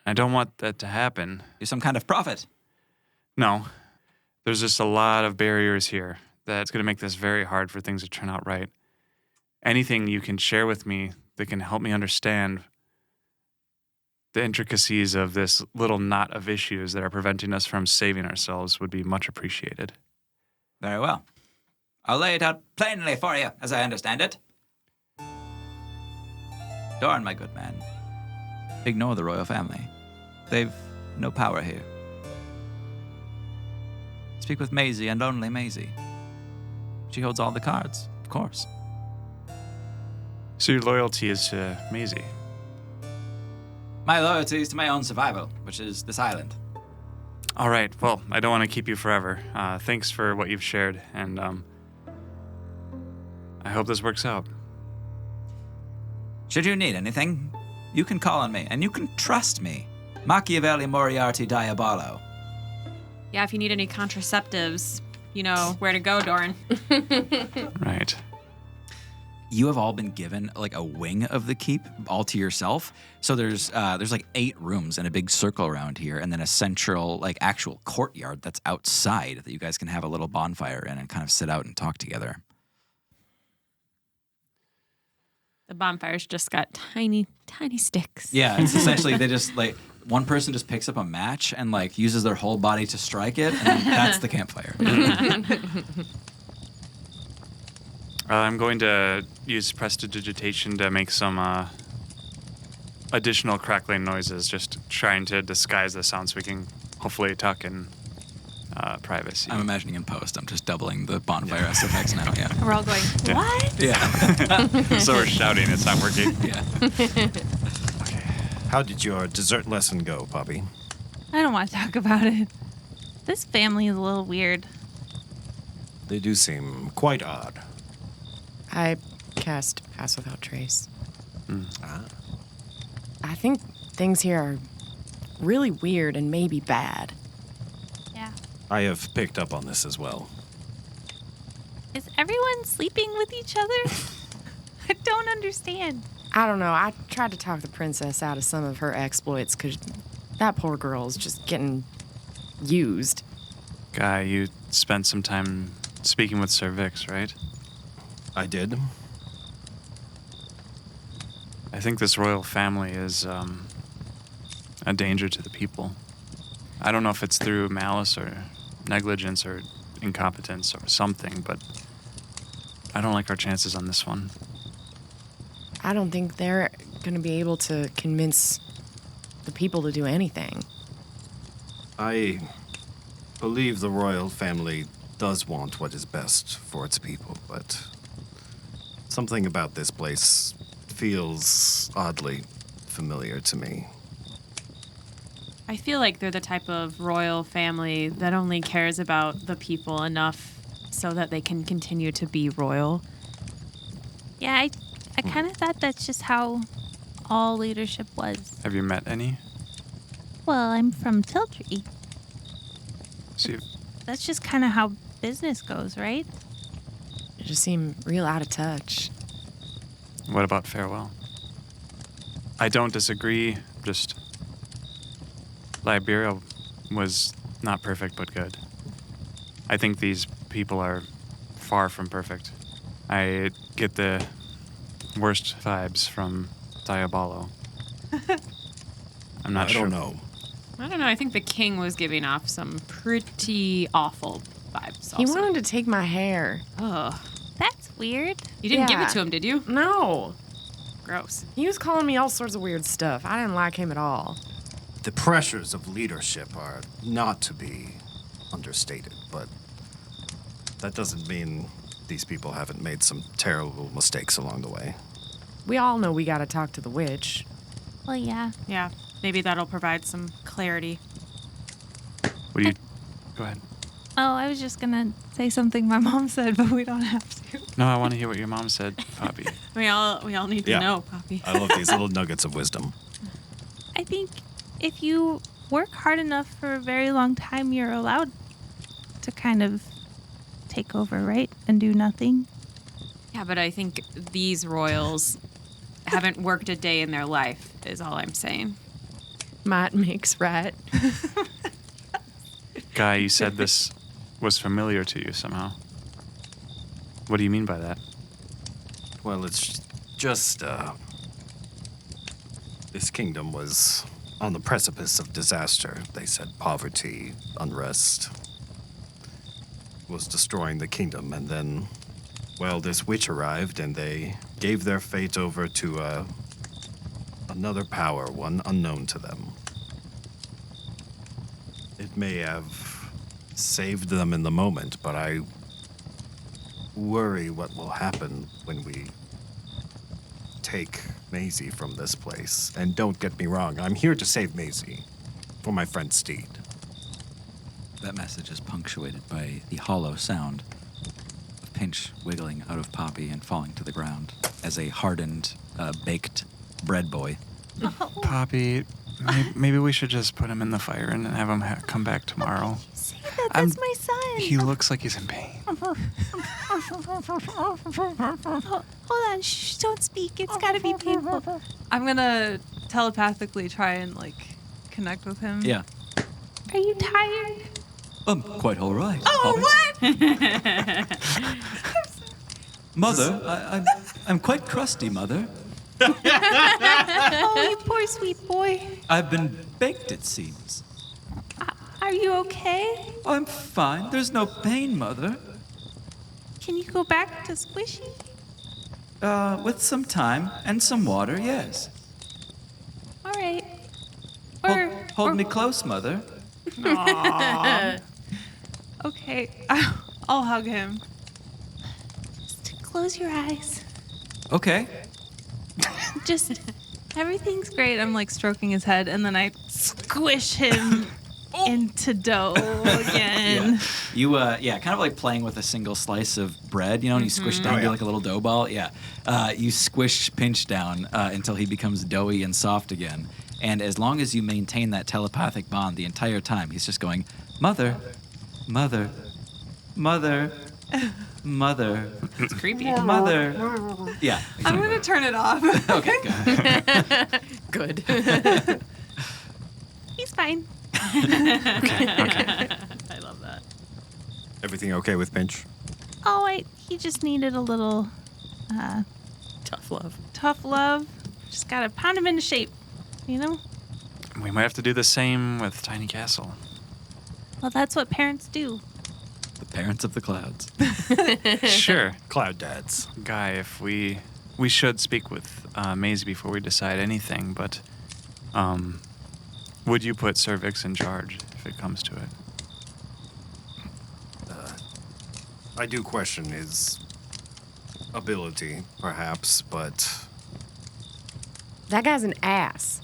I don't want that to happen. You're some kind of prophet. No. There's just a lot of barriers here that's going to make this very hard for things to turn out right. Anything you can share with me that can help me understand the intricacies of this little knot of issues that are preventing us from saving ourselves would be much appreciated. Very well. I'll lay it out plainly for you, as I understand it. Dorn, my good man. Ignore the royal family. They've no power here. Speak with Maisie and only Maisie. She holds all the cards, of course. So your loyalty is to Maisie? My loyalty is to my own survival, which is this island. All right. Well, I don't want to keep you forever. Thanks for what you've shared, and I hope this works out. Should you need anything, you can call on me, and you can trust me. Machiavelli, Moriarty, Diabolo. Yeah, if you need any contraceptives, you know where to go, Doran. Right. You have all been given like a wing of the keep all to yourself. So there's like 8 rooms in a big circle around here, and then a central like actual courtyard that's outside that you guys can have a little bonfire in and kind of sit out and talk together. The bonfire's just got tiny, tiny sticks. Yeah, it's essentially they just like one person just picks up a match and like uses their whole body to strike it, and that's the campfire. I'm going to use prestidigitation to make some additional crackling noises, just trying to disguise the sound so we can hopefully talk in privacy. I'm imagining in post. I'm just doubling the bonfire SFX now. Yeah. We're all going, what? Yeah. So we're shouting, it's not working. Yeah. How did your dessert lesson go, Poppy? I don't want to talk about it. This family is a little weird. They do seem quite odd. I cast Pass Without Trace. Ah. I think things here are really weird and maybe bad. Yeah. I have picked up on this as well. Is everyone sleeping with each other? I don't understand. I don't know. I tried to talk the princess out of some of her exploits because that poor girl is just getting used. Guy, you spent some time speaking with Sir Vix, right? I did. think this royal family is a danger to the people. I don't know if it's through malice or negligence or incompetence or something, but I don't like our chances on this one. I don't think they're going to be able to convince the people to do anything. I believe the royal family does want what is best for its people, but something about this place feels oddly familiar to me. I feel like they're the type of royal family that only cares about the people enough so that they can continue to be royal. Yeah, I kind of thought that's just how all leadership was. Have you met any? Well, I'm from Tiltree. See, That's just kind of how business goes, right? They just seem real out of touch. what about Farewell? I don't disagree, just Liberia was not perfect but good. I think these people are far from perfect. I get the worst vibes from Diabolo. I'm not I sure. don't know. I don't know. I think the king was giving off some pretty awful vibes. He Also. wanted to take my hair. Ugh. That's weird. You didn't give Yeah. it to him, did you? No. Gross. He was calling me all sorts of weird stuff. I didn't like him at all. The pressures of leadership are not to be understated, but that doesn't mean these people haven't made some terrible mistakes along the way. We all know we gotta talk to the witch. Well, yeah. Yeah. Maybe that'll provide some clarity. What do you... Go ahead. Oh, I was just gonna say something my mom said, but we don't have to. No, I want to hear what your mom said, Poppy. We all need to Yeah. know, Poppy. I love these little nuggets of wisdom. I think if you work hard enough for a very long time, you're allowed to kind of take over, right? And do nothing. Yeah, but I think these royals haven't worked a day in their life, is all I'm saying. Might makes right. Guy, you said this was familiar to you somehow. What do you mean by that? Well, it's just, this kingdom was on the precipice of disaster. They said poverty, unrest was destroying the kingdom, and then, well, this witch arrived, and they gave their fate over to, another power, one unknown to them. It may have saved them in the moment, but I worry what will happen when we take Maisie from this place. And don't get me wrong, I'm here to save Maisie for my friend Steed. That message is punctuated by the hollow sound of Pinch wiggling out of Poppy and falling to the ground as a hardened, baked bread boy. Poppy, maybe we should just put him in the fire and have him come back tomorrow. Say that. That's my son. He looks like he's in pain. Hold on. Shh, don't speak. It's got to be painful. I'm gonna telepathically try and connect with him. Yeah. Are you tired? Quite all right. Oh, Poppy. what? Mother, I'm quite crusty, Mother. Oh, you poor sweet boy. I've been baked, it seems. Are you okay? I'm fine. There's no pain, Mother. Can you go back to Squishy? With some time and some water, yes. All right. Hold me close, Mother. Okay, I'll hug him. Just close your eyes. Okay. Just Everything's great. I'm stroking his head, and then I squish him into dough again. You, kind of like playing with a single slice of bread, and you squish it down to like a little dough ball. Yeah. You squish Pinch down until he becomes doughy and soft again. And as long as you maintain that telepathic bond the entire time, he's just going, Mother, Mother, Mother, Mother, It's creepy. Mother. Yeah. I'm gonna turn it off. Okay, good. Good. he's fine. I love that. Everything okay with Pinch? Oh, he just needed a little Tough love. Tough love. Just gotta pound him into shape, you know? We might have to do the same with Tiny Castle. Well, that's what parents do. The parents of the clouds. Sure. Cloud dads. Guy, if we should speak with Maisie before we decide anything, but would you put Cervix in charge if it comes to it? I do question his ability, perhaps, but That guy's an ass.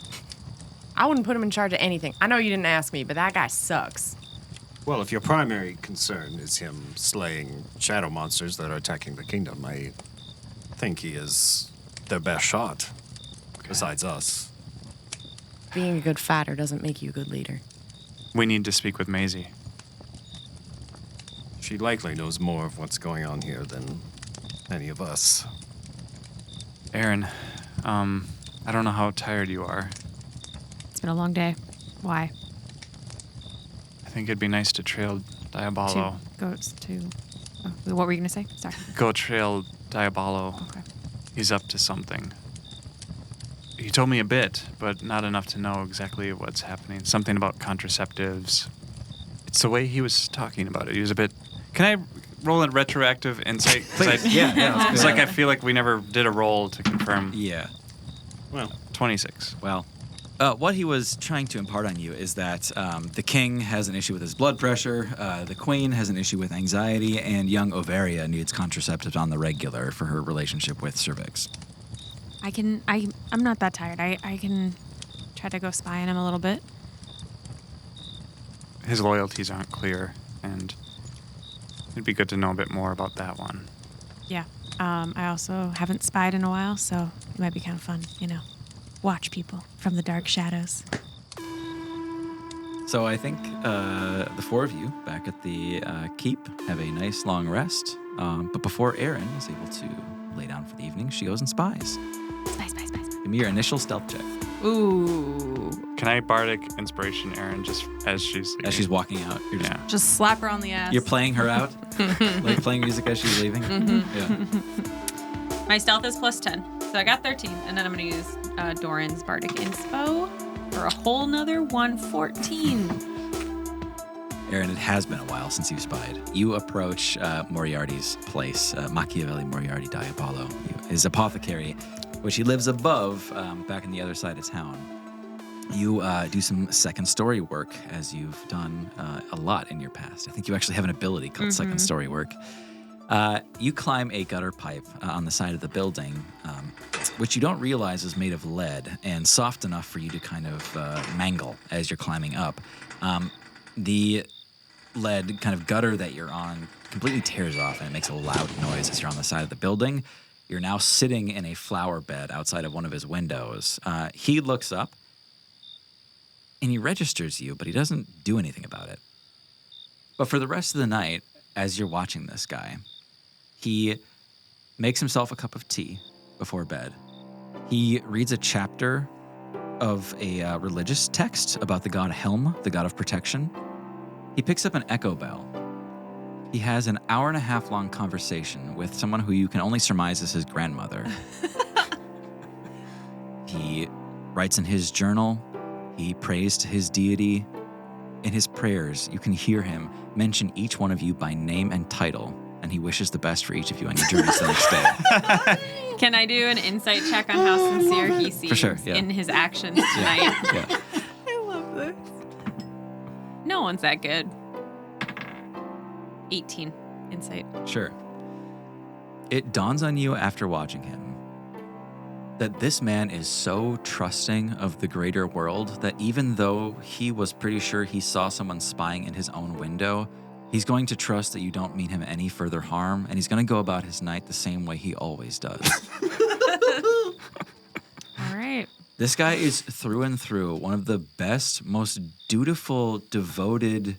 I wouldn't put him in charge of anything. I know you didn't ask me, but that guy sucks. well, if your primary concern is him slaying shadow monsters that are attacking the kingdom, I think he is their best shot, besides us. Being a good fighter doesn't make you a good leader. We need to speak with Maisie. She likely knows more of what's going on here than any of us. Aaron, I don't know how tired you are. It's been a long day. Why? I think it'd be nice to trail Diabolo. What were you gonna say? Sorry. Go trail Diabolo. Okay. He's up to something. He told me a bit, but not enough to know exactly what's happening. Something about contraceptives. It's the way he was talking about it. He was a bit... Can I roll a retroactive insight? Yeah. It's like I feel like we never did a roll to confirm. Yeah. Well, 26. Well, what he was trying to impart on you is that the king has an issue with his blood pressure, the queen has an issue with anxiety, and young Ovaria needs contraceptives on the regular for her relationship with Cervix. I'm not that tired. I can try to go spy on him a little bit. His loyalties aren't clear, and it'd be good to know a bit more about that one. Yeah. I also haven't spied in a while, so it might be kind of fun, watch people from the dark shadows. So I think the four of you back at the keep have a nice long rest. But before Erin is able to lay down for the evening, she goes and spies. Spy. Give me your initial stealth check. Ooh. Can I bardic inspiration Aaron just as she's leaving? As she's walking out, you're just, Just slap her on the ass. you're playing her out, like playing music as she's leaving. Yeah. My stealth is +10, so I got 13, and then I'm going to use Doran's bardic inspo for a whole nother 114. Aaron, it has been a while since you spied. You approach Moriarty's place, Machiavelli Moriarty Diabolo, his apothecary, which he lives above, back in the other side of town. You do some second story work, as you've done a lot in your past. I think you actually have an ability called second story work. You climb a gutter pipe on the side of the building, which you don't realize is made of lead and soft enough for you to kind of mangle as you're climbing up. The lead kind of gutter that you're on completely tears off and it makes a loud noise as you're on the side of the building. You're now sitting in a flower bed outside of one of his windows. He looks up and he registers you, but he doesn't do anything about it. But for the rest of the night, as you're watching this guy, he makes himself a cup of tea before bed. He reads a chapter of a religious text about the god Helm, the god of protection. He picks up an echo bell. He has an hour-and-a-half-long conversation with someone who you can only surmise is his grandmother. He writes in his journal. He prays to his deity. In his prayers, you can hear him mention each one of you by name and title, and he wishes the best for each of you on your journeys the next day. Can I do an insight check on how sincere he seems in his actions tonight? Yeah. I love this. No one's that good. 18 insight. Sure. It dawns on you after watching him that this man is so trusting of the greater world that even though he was pretty sure he saw someone spying in his own window, he's going to trust that you don't mean him any further harm, and he's going to go about his night the same way he always does. All right. This guy is through and through one of the best, most dutiful, devoted,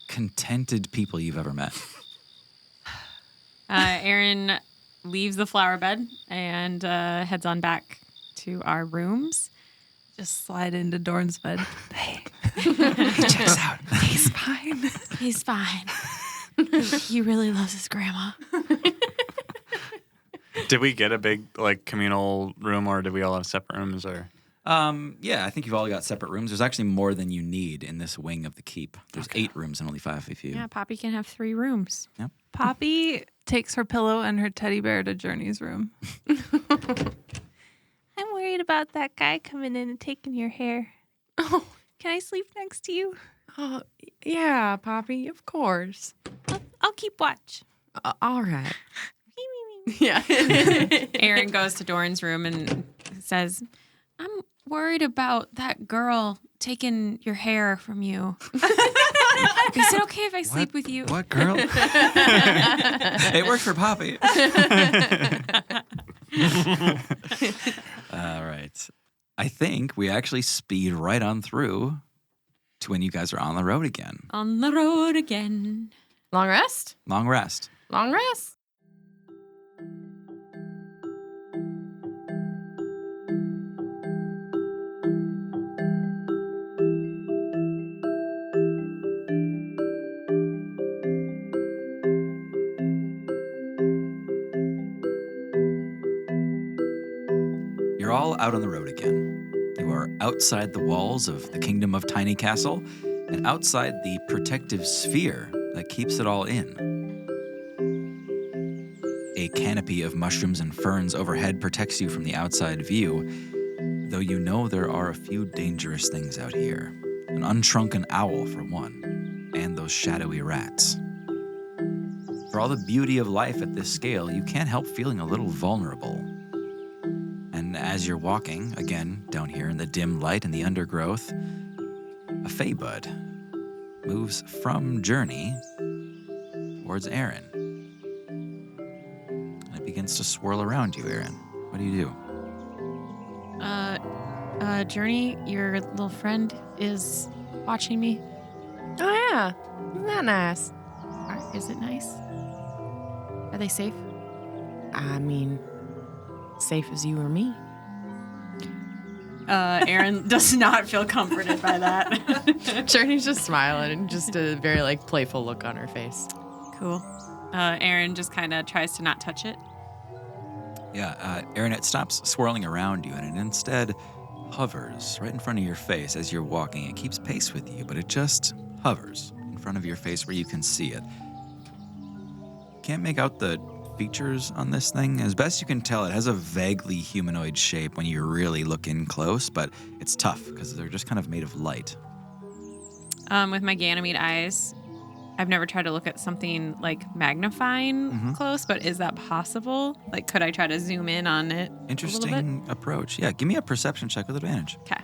contented people you've ever met. Aaron leaves the flower bed and heads on back to our rooms. Just slide into Dorn's bed. He checks out. He's fine. He's fine. He really loves his grandma. Did we get a big communal room, or did we all have separate rooms? Or Yeah, I think you've all got separate rooms. There's actually more than you need in this wing of the keep. There's 8 rooms and only 5 of you. Yeah, Poppy can have 3 rooms. Yep. Poppy takes her pillow and her teddy bear to Journey's room. I'm worried about that guy coming in and taking your hair. Oh, Can I sleep next to you? yeah, Poppy, of course. I'll keep watch. All right. Yeah. Aaron goes to Doran's room and says, I'm worried about that girl taking your hair from you. Is it okay if I sleep with you? What girl? It worked for Poppy. All right. I think we actually speed right on through to when you guys are on the road again. On the road again. Long rest? Long rest. Long rest. You're all out on the road again. You are outside the walls of the kingdom of Tiny Castle and outside the protective sphere that keeps it all in. A canopy of mushrooms and ferns overhead protects you from the outside view, though you know there are a few dangerous things out here. An unshrunken owl, for one, and those shadowy rats. For all the beauty of life at this scale, you can't help feeling a little vulnerable. And as you're walking, again, down here in the dim light and the undergrowth, a Feybud moves from Journey towards Aaron. And it begins to swirl around you, Aaron. What do you do? Journey, your little friend is watching me. Oh, yeah. Isn't that nice? Is it nice? Are they safe? I mean, safe as you or me. Aaron does not feel comforted by that. Journey's just smiling and just a very playful look on her face. Cool. Aaron just kind of tries to not touch it. Yeah, Aaron, it stops swirling around you and it instead hovers right in front of your face as you're walking. It keeps pace with you, but it just hovers in front of your face where you can see it. Can't make out the features on this thing. As best you can tell, it has a vaguely humanoid shape when you really look in close, but it's tough because they're just kind of made of light. With my Ganymede eyes, I've never tried to look at something magnifying close, but is that possible? Could I try to zoom in on it? Interesting approach. Yeah, give me a perception check with advantage. Okay.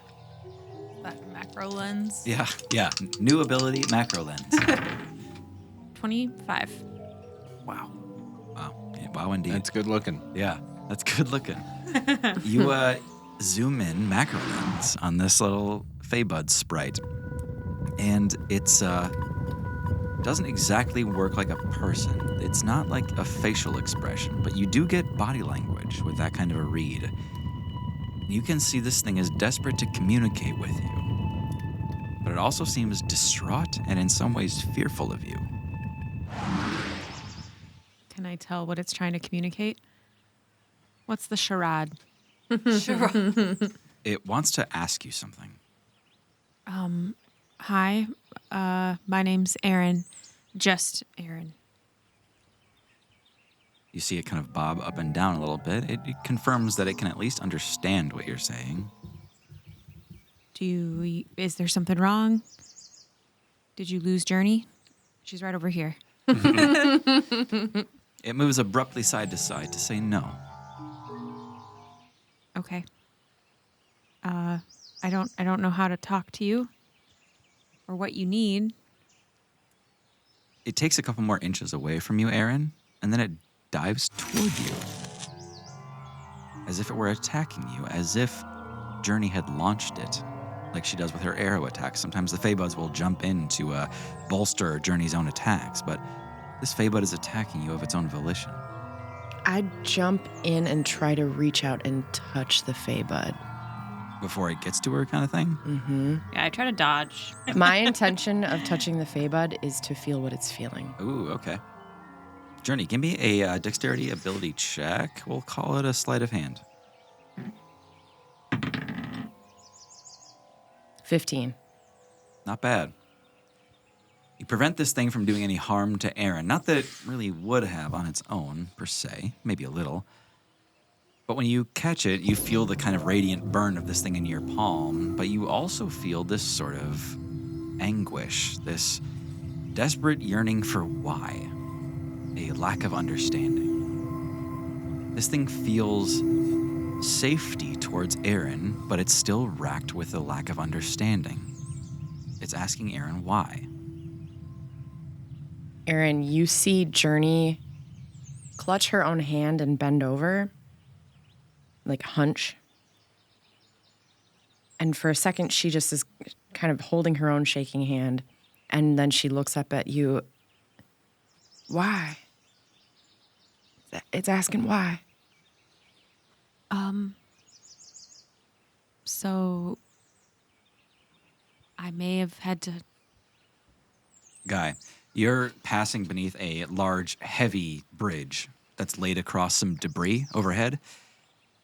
That macro lens. Yeah. New ability, macro lens. 25. Wow. Yeah, wow, indeed. That's good looking. Yeah, that's good looking. You zoom in macro lens on this little Feybud sprite, and it's doesn't exactly work like a person. It's not like a facial expression, but you do get body language with that kind of a read. You can see this thing is desperate to communicate with you, but it also seems distraught and in some ways fearful of you. Can I tell what it's trying to communicate? What's the charade? It wants to ask you something. Hi, my name's Aaron. Just Aaron. You see it kind of bob up and down a little bit. It confirms that it can at least understand what you're saying. Is there something wrong? Did you lose Journey? She's right over here. It moves abruptly side to side to say no. Okay. I don't know how to talk to you or what you need. It takes a couple more inches away from you, Aaron, and then it dives toward you. As if it were attacking you, as if Journey had launched it, like she does with her arrow attacks. Sometimes the Feybuds will jump in to bolster Journey's own attacks, but this Feybud is attacking you of its own volition. I jump in and try to reach out and touch the Feybud. Before it gets to her kind of thing? Yeah, I try to dodge. My intention of touching the Feybud is to feel what it's feeling. Ooh, okay. Journey, give me a dexterity ability check. We'll call it a sleight of hand. 15. Not bad. You prevent this thing from doing any harm to Aaron. Not that it really would have on its own, per se. Maybe a little. But when you catch it, you feel the kind of radiant burn of this thing in your palm, but you also feel this sort of anguish, this desperate yearning for why, a lack of understanding. This thing feels safety towards Aaron, but it's still racked with a lack of understanding. It's asking Aaron why. Aaron, you see Journey clutch her own hand and bend over, like hunch. And for a second, she just is kind of holding her own shaking hand. And then she looks up at you. Why? It's asking why. So I may have had to. Guy, you're passing beneath a large, heavy bridge that's laid across some debris overhead.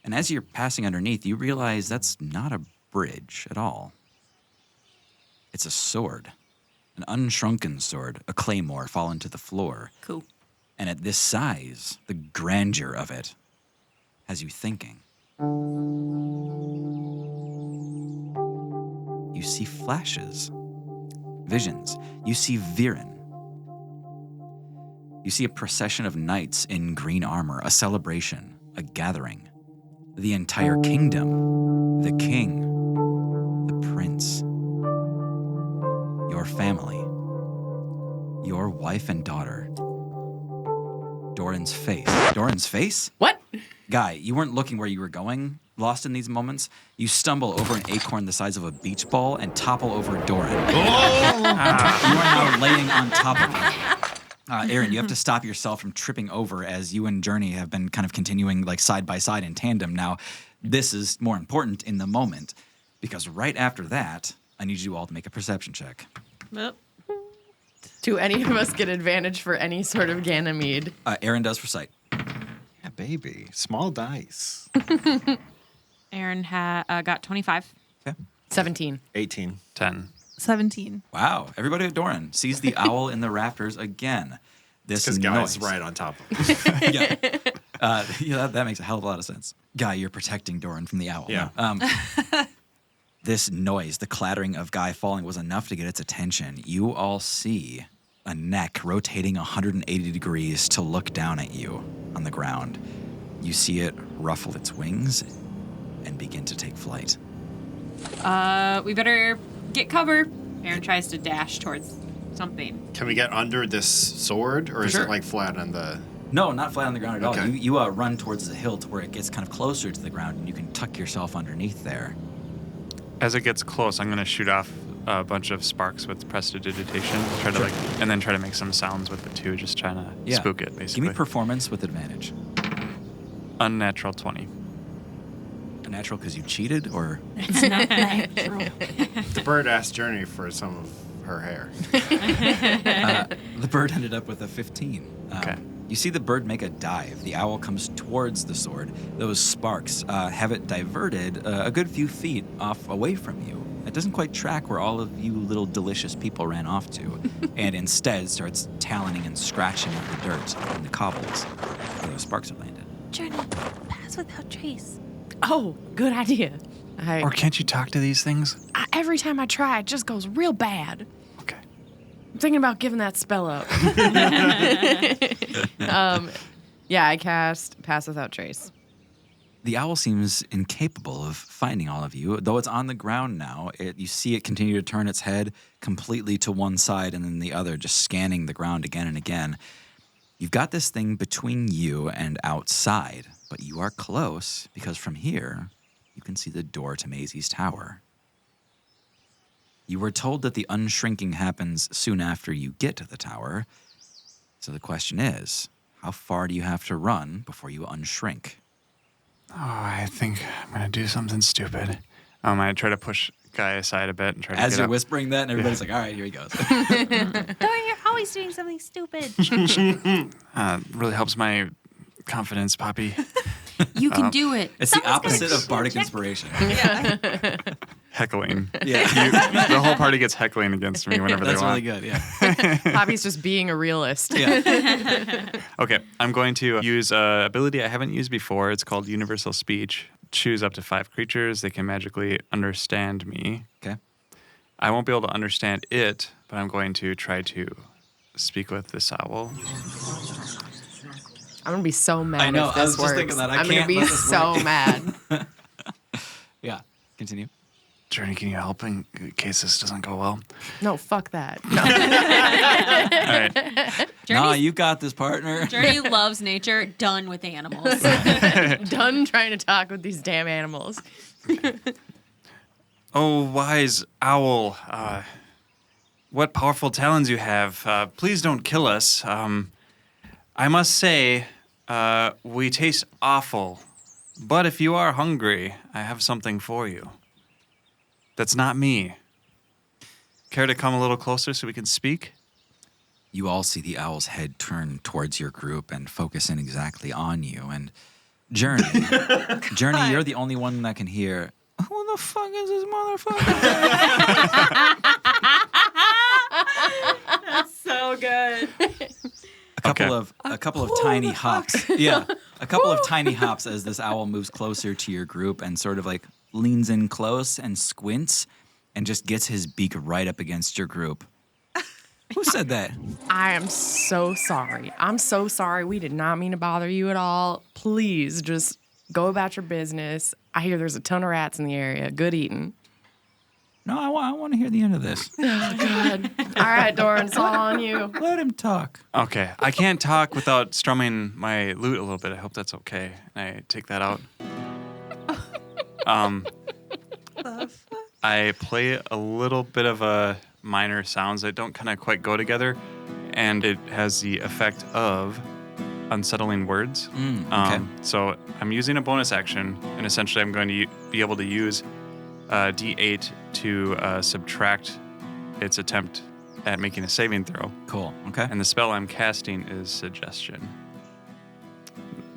And as you're passing underneath, you realize that's not a bridge at all. It's a sword, an unshrunken sword, a claymore fallen to the floor. Cool. And at this size, the grandeur of it has you thinking. You see flashes, visions. You see Viren. You see a procession of knights in green armor, a celebration, a gathering. The entire kingdom, the king, the prince, your family, your wife and daughter, Doran's face. Doran's face? What? Guy, you weren't looking where you were going. Lost in these moments, you stumble over an acorn the size of a beach ball and topple over Doran. You are now laying on top of him. Aaron, you have to stop yourself from tripping over as you and Journey have been kind of continuing like side by side in tandem. Now, this is more important in the moment because right after that, I need you all to make a perception check. Nope. Do any of us get advantage for any sort of Ganymede? Aaron does for sight. Yeah, baby. Small dice. Aaron got 25. Okay. 17. 18. 10. 17. Wow. Everybody at Doran sees the owl in the rafters again. This Because Guy's noise. right on top of him. Yeah. That makes a hell of a lot of sense. Guy, you're protecting Doran from the owl. Yeah. This noise, the clattering of Guy falling, was enough to get its attention. You all see a neck rotating 180 degrees to look down at you on the ground. You see it ruffle its wings and begin to take flight. We better get cover. Aaron tries to dash towards something. Can we get under this sword, or is Sure. it like flat on the... No, not flat on the ground at all. Okay. You run towards the hilt where it gets kind of closer to the ground and you can tuck yourself underneath there. As it gets close, I'm going to shoot off a bunch of sparks with prestidigitation. Try to and then try to make some sounds with it too, just trying to spook it, basically. Give me performance with advantage. Unnatural 20. A natural because you cheated, or It's not natural. The bird asked Journey for some of her hair. the bird ended up with a 15. Okay. You see the bird make a dive. The owl comes towards the sword. Those sparks have it diverted a good few feet off away from you. It doesn't quite track where all of you little delicious people ran off to, and instead starts taloning and scratching at the dirt and the cobbles where those sparks have landed. Journey, pass without trace. Oh, good idea. Or can't you talk to these things? Every time I try, it just goes real bad. Okay. I'm thinking about giving that spell up. Yeah, I cast Pass Without Trace. The owl seems incapable of finding all of you. Though it's on the ground now, you see it continue to turn its head completely to one side and then the other, just scanning the ground again and again. You've got this thing between you and outside, but you are close because from here, you can see the door to Maisie's tower. You were told that the unshrinking happens soon after you get to the tower. So the question is, how far do you have to run before you unshrink? Oh, I think I'm going to do something stupid. I try to push Guy aside a bit and try to As get you're up. whispering that, and everybody's like, all right, here he goes. Throw your always doing something stupid. Really helps my confidence, Poppy. You can do it. It's the opposite of bardic inspiration. Heckling. Yeah. The whole party gets heckling against me whenever That's they really want. good, yeah. Poppy's just being a realist. Yeah. Okay, I'm going to use an ability I haven't used before. It's called Universal Speech. Choose up to 5 creatures. They can magically understand me. Okay. I won't be able to understand it, but I'm going to try to speak with this owl. I'm gonna be so mad I know, if I this was just works. thinking that. I I'm gonna can't be let this so work. mad. Yeah. Continue. Journey, can you help in case this doesn't go well? No, fuck that. All right. Nah, you got this, partner. Journey loves nature, done with animals. Done trying to talk with these damn animals. Oh, wise owl, what powerful talons you have. Please don't kill us. I must say, we taste awful. But if you are hungry, I have something for you. That's not me. Care to come a little closer so we can speak? You all see the owl's head turn towards your group and focus in exactly on you. And Journey, Journey, you're the only one that can hear, who the fuck is this motherfucker? That's so good. A couple of tiny hops. Yeah. A couple of tiny hops as this owl moves closer to your group and sort of like leans in close and squints and just gets his beak right up against your group. Who said that? I am so sorry. I'm so sorry. We did not mean to bother you at all. Please just go about your business. I hear there's a ton of rats in the area. Good eating. No, I want to hear the end of this. Oh, God. All right, Doran, it's all on you. Let him talk. Okay, I can't talk without strumming my lute a little bit. I hope that's okay. And I take that out. I play a little bit of a minor sounds that don't kind of quite go together, and it has the effect of unsettling words. Okay. So I'm using a bonus action, and essentially I'm going to be able to use D8 to subtract its attempt at making a saving throw. Cool. Okay. And the spell I'm casting is Suggestion.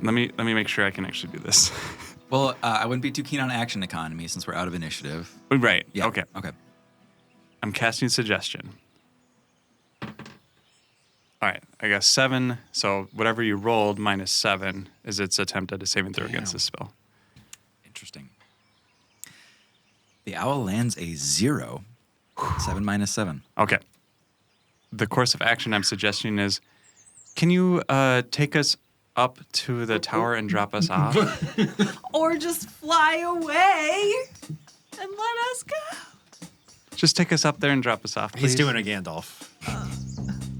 Let me make sure I can actually do this. Well, I wouldn't be too keen on action economy since we're out of initiative. Right. Yeah. Okay. Okay. I'm casting Suggestion. All right. I got 7. So whatever you rolled minus 7 is its attempt at a saving throw against this spell. Interesting. The owl lands a 0. 7 minus 7. Okay. The course of action I'm suggesting is, can you take us up to the tower and drop us off? Or just fly away and let us go. Just take us up there and drop us off, please. He's doing a Gandalf.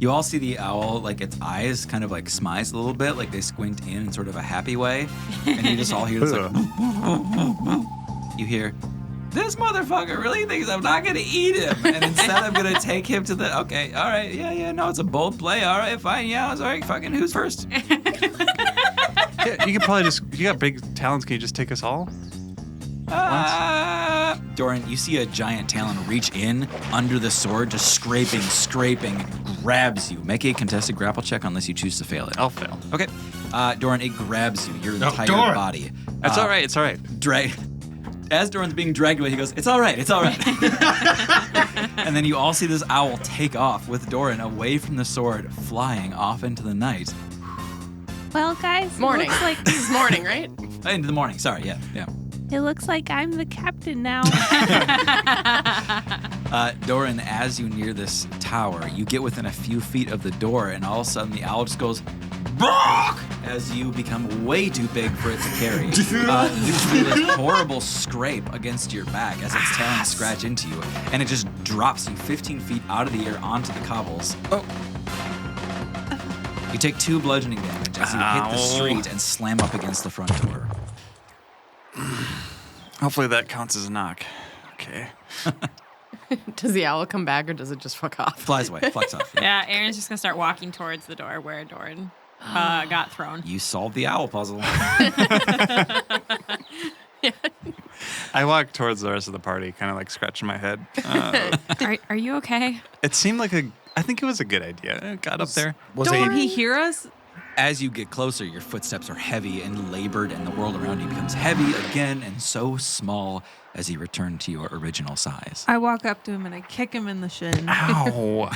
You all see the owl, like its eyes kind of like smize a little bit, like they squint in sort of a happy way. And you just all hear this like, you hear, this motherfucker really thinks I'm not gonna eat him. And instead I'm gonna take him to the, okay, all right, yeah, no, it's a bold play. All right, fine, yeah, sorry, fucking who's first? Yeah, you could probably just, you got big talons, can you just take us all? Doran, you see a giant talon reach in under the sword, just scraping, grabs you. Make a contested grapple check unless you choose to fail it. I'll fail. Okay. Doran, it grabs you, your entire Doran. body. It's all right, it's all right. As Doran's being dragged away, he goes, it's all right. And then you all see this owl take off with Doran away from the sword, flying off into the night. Well, guys, Morning. It looks like This is morning, right? Into the morning, sorry, yeah. it looks like I'm the captain now. Doran, as you near this tower, you get within a few feet of the door, and all of a sudden the owl just goes, "Bark!" as you become way too big for it to carry. You feel this horrible scrape against your back as its talons scratch into you, and it just drops you 15 feet out of the air onto the cobbles. Oh. You take 2 bludgeoning damage as you hit the street and slam up against the front door. Hopefully that counts as a knock. Okay. Does the owl come back or does it just fuck off? Flies away, flies off. Yeah, Aaron's just gonna start walking towards the door where Doran got thrown. You solved the owl puzzle. I walk towards the rest of the party, kind of like scratching my head. Are you okay? It seemed like I think it was a good idea. I got up there. Was Did a he hear us? As you get closer, your footsteps are heavy and labored, and the world around you becomes heavy again and so small as you return to your original size. I walk up to him and I kick him in the shin. Ow.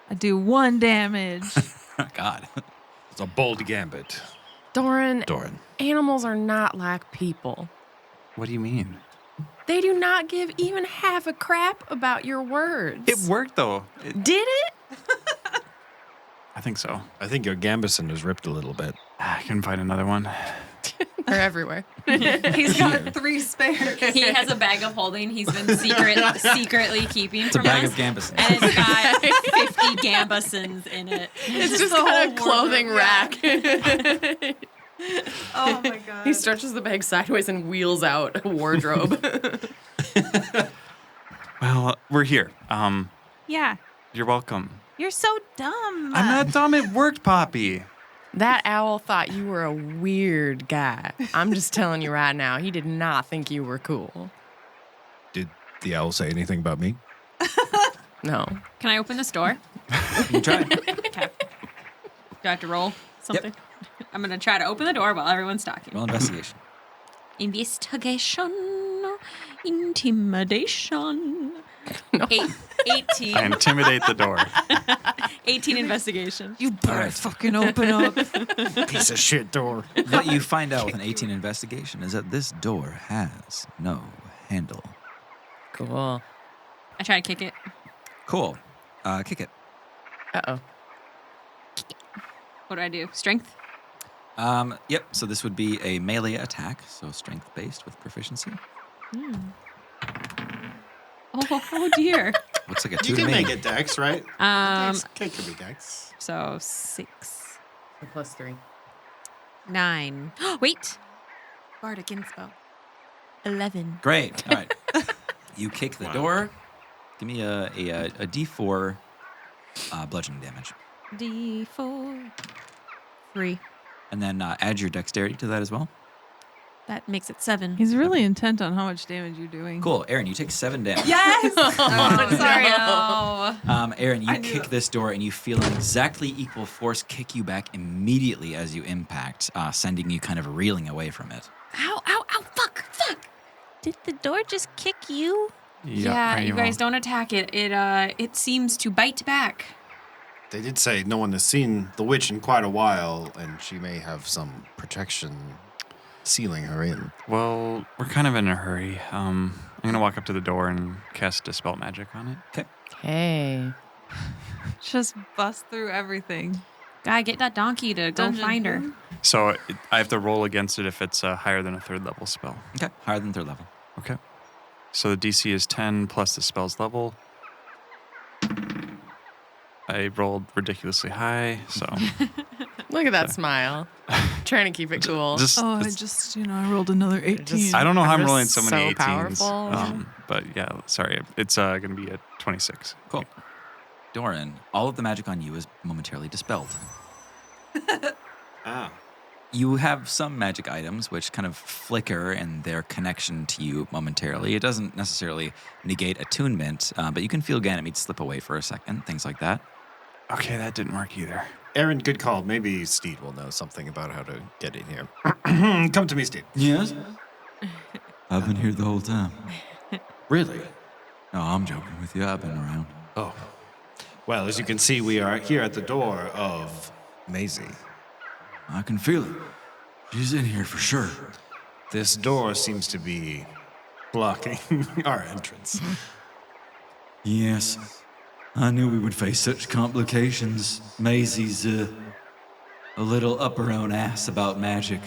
I do 1 damage. God. it's a bold gambit. Doran, Doran. animals are not like people. What do you mean? They do not give even half a crap about your words. It worked, though. Did it? I think so. I think your gambison is ripped a little bit. I can find another one. They're everywhere. He's got 3 spares. He has a bag of holding he's been secretly keeping It's a from bag us. of gambesons. And it's got 50 gambesons in it. It's just got a clothing rack. Oh my god. He stretches the bag sideways and wheels out a wardrobe. Well, we're here. Yeah. You're welcome. You're so dumb. I'm not dumb. It worked, Poppy. That owl thought you were a weird guy. I'm just telling you right now, he did not think you were cool. Did the owl say anything about me? No. Can I open this door? You try. Okay. Do I have to roll something? I'm going to try to open the door while everyone's talking. Roll investigation. Investigation. Intimidation. No. 18. I intimidate the door. 18 investigation. You better Alright. fucking open up. Piece of shit door. What you find out with an 18 investigation is that this door has no handle. Cool. I try to kick it. Cool. Kick it. Uh-oh. What do I do? Strength? Yep, so this would be a melee attack, so strength-based with proficiency. Oh dear. Looks like a 2 You to can me. make it dex, right? It could be dex. So 6. Plus 3. 9. Wait. Bardic inspo. 11. Great. All right. You kick the door. Give me a D4 bludgeoning damage. D4. 3. And then add your dexterity to that as well. That makes it 7. He's really intent on how much damage you're doing. Cool. Aaron, you take 7 damage. Yes! Oh, sorry. No. Aaron, you kick this door and you feel an exactly equal force kick you back immediately as you impact, sending you kind of reeling away from it. Ow, ow, ow. Fuck. Did the door just kick you? Yeah, very you guys well. don't attack it. It seems to bite back. They did say no one has seen the witch in quite a while, and she may have some protection sealing her in. Well, we're kind of in a hurry. I'm going to walk up to the door and cast Dispel Magic on it. Okay. Hey. Just bust through everything. Guy, get that donkey to go Dungeon find her. food? So I have to roll against it if it's higher than a 3rd level spell. Okay. Higher than 3rd level. Okay. So the DC is 10 plus the spell's level. I rolled ridiculously high, so Look at that smile. Trying to keep it cool. just Oh, I rolled another 18. I don't know how I'm Just rolling so many so 18s. powerful. But yeah, sorry. It's going to be a 26. Cool. Doran, all of the magic on you is momentarily dispelled. You have some magic items which kind of flicker in their connection to you momentarily. It doesn't necessarily negate attunement, but you can feel Ganymede slip away for a second, things like that. Okay, that didn't work either. Aaron, good call. Maybe Steed will know something about how to get in here. Come to me, Steed. Yes? I've been here the whole time. Really? No, I'm joking with you. I've been around. Oh. Well, as you can see, we are here at the door of Maisie. I can feel it. She's in here for sure. This door seems to be blocking our entrance. Yes. I knew we would face such complications. Maisie's a little up her own ass about magic.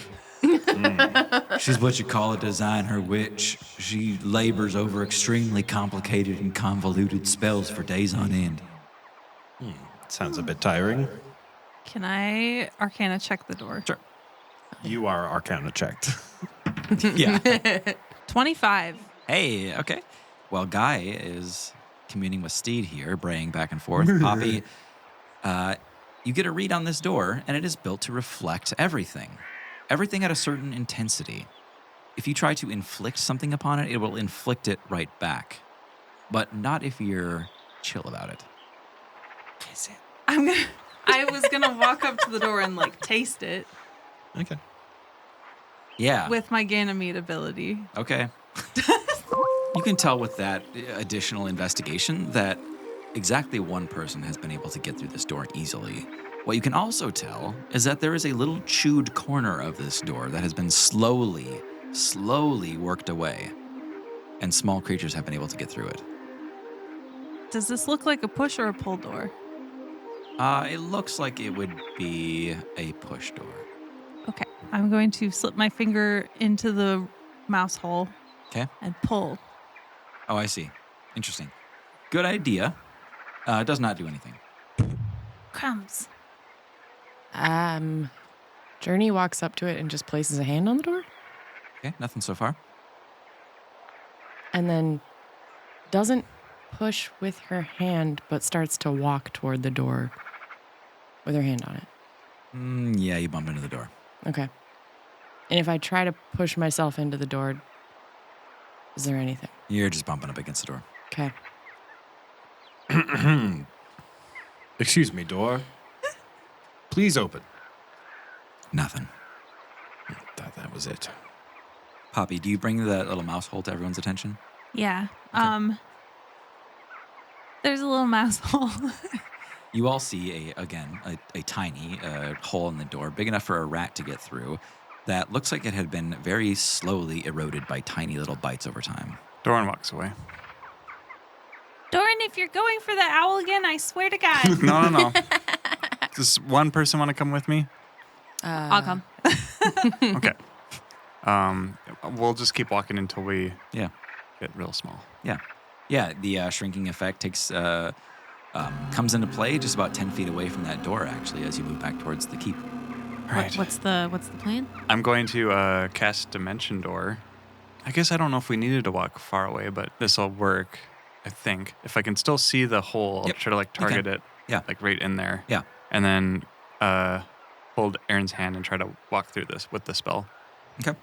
She's what you call a designer witch. She labors over extremely complicated and convoluted spells for days on end. Sounds a bit tiring. Can I Arcana check the door? Sure. You are Arcana checked. Yeah. 25. Hey, okay. Well, Guy is communing with Steed here, braying back and forth. Poppy, you get a read on this door, and it is built to reflect everything. Everything at a certain intensity. If you try to inflict something upon it, it will inflict it right back. But not if you're chill about it. is it? I was gonna walk up to the door and like taste it Okay. Yeah. with my Ganymede ability. Okay. You can tell with that additional investigation that exactly one person has been able to get through this door easily. What you can also tell is that there is a little chewed corner of this door that has been slowly worked away, and small creatures have been able to get through it. Does this look like a push or a pull door? It looks like it would be a push door. Okay. I'm going to slip my finger into the mouse hole Okay. and pull. Oh, I see. Interesting. Good idea. It does not do anything. Crumbs. Journey walks up to it and just places a hand on the door, Okay, nothing so far. and then doesn't push with her hand, but starts to walk toward the door with her hand on it. Yeah, you bump into the door. Okay. And if I try to push myself into the door, is there anything? You're just bumping up against the door. Okay. Excuse me, door. Please open. Nothing. Thought that was it. Poppy, do you bring that little mouse hole to everyone's attention? Yeah. There's a little mouse hole. You all see a tiny hole in the door, big enough for a rat to get through, that looks like it had been very slowly eroded by tiny little bites over time. Doran walks away. Doran, if you're going for the owl again, I swear to God. No. Does one person want to come with me? I'll come. Okay. We'll just keep walking until we Yeah, get real small. yeah. Yeah, the shrinking effect comes into play just about 10 feet away from that door, actually, as you move back towards the keep. Right. What's the plan? I'm going to cast Dimension Door. I guess I don't know if we needed to walk far away, but this will work, I think. If I can still see the hole, I'll Yep. try to target it, Yeah. right in there. Yeah. And then hold Aaron's hand and try to walk through this with the spell. Okay.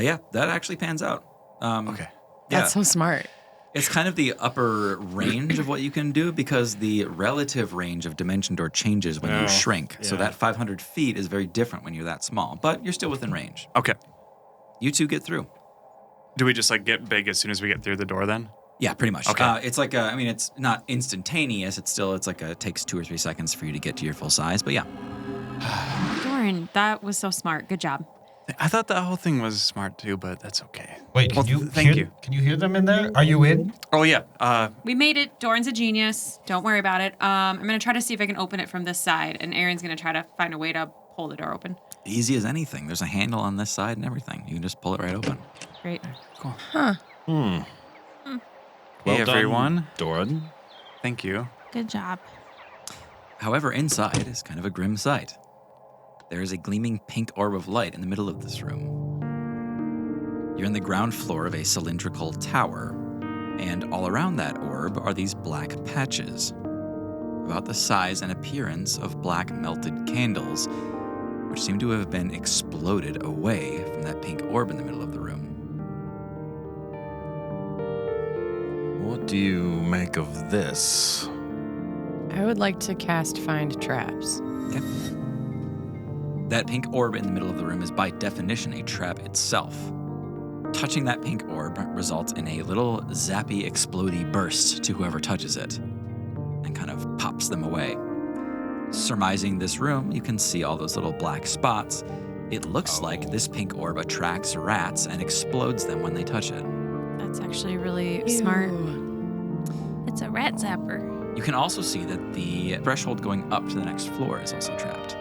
Yeah, that actually pans out. Okay. Yeah. That's so smart. It's kind of the upper range of what you can do because the relative range of Dimension Door changes when you shrink. So yeah. that 500 feet is very different when you're that small, but you're still within range. Okay. You two get through. Do we just get big as soon as we get through the door then? Yeah, pretty much. Okay. It's like it's not instantaneous. It takes 2 or 3 seconds for you to get to your full size, but yeah. Doran, that was so smart. Good job. I thought that whole thing was smart too, but that's okay. Wait, Well, can you thank hear, you. Can you hear them in there? Are you in? Oh yeah. We made it. Doran's a genius. Don't worry about it. I'm going to try to see if I can open it from this side, and Aaron's going to try to find a way to pull the door open. Easy as anything. There's a handle on this side and everything. You can just pull it right open. Great. Well Hey, done, everyone. Doran. Thank you. Good job. However, inside is kind of a grim sight. There is a gleaming pink orb of light in the middle of this room. You're on the ground floor of a cylindrical tower, and all around that orb are these black patches, about the size and appearance of black melted candles, which seem to have been exploded away from that pink orb in the middle of the room. What do you make of this? I would like to cast Find Traps. Okay. That pink orb in the middle of the room is by definition a trap itself. Touching that pink orb results in a little zappy, explodey burst to whoever touches it and kind of pops them away. Surmising this room, you can see all those little black spots. It looks like this pink orb attracts rats and explodes them when they touch it. That's actually really smart. It's a rat zapper. You can also see that the threshold going up to the next floor is also trapped.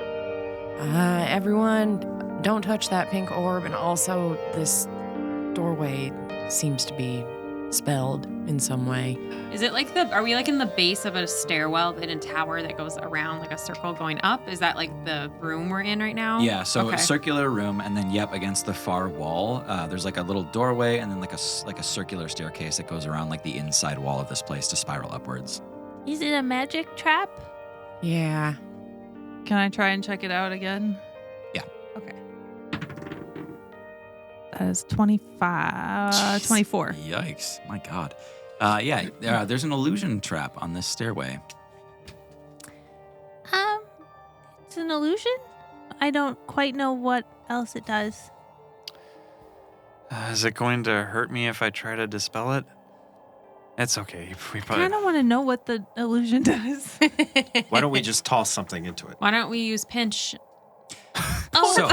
Everyone, don't touch that pink orb, and also this doorway seems to be spelled in some way. Is it are we in the base of a stairwell in a tower that goes around like a circle going up? Is that the room we're in right now? Yeah, so Okay. a circular room, and then against the far wall, there's a little doorway, and then a circular staircase that goes around the inside wall of this place to spiral upwards. Is it a magic trap? Yeah. Can I try and check it out again? Yeah. Okay. That is 24. Yikes! My God. There's an illusion trap on this stairway. It's an illusion? I don't quite know what else it does. Is it going to hurt me if I try to dispel it? It's okay. We I probably. kind of want to know what the illusion does. Why don't we just toss something into it? Why don't we use pinch? So,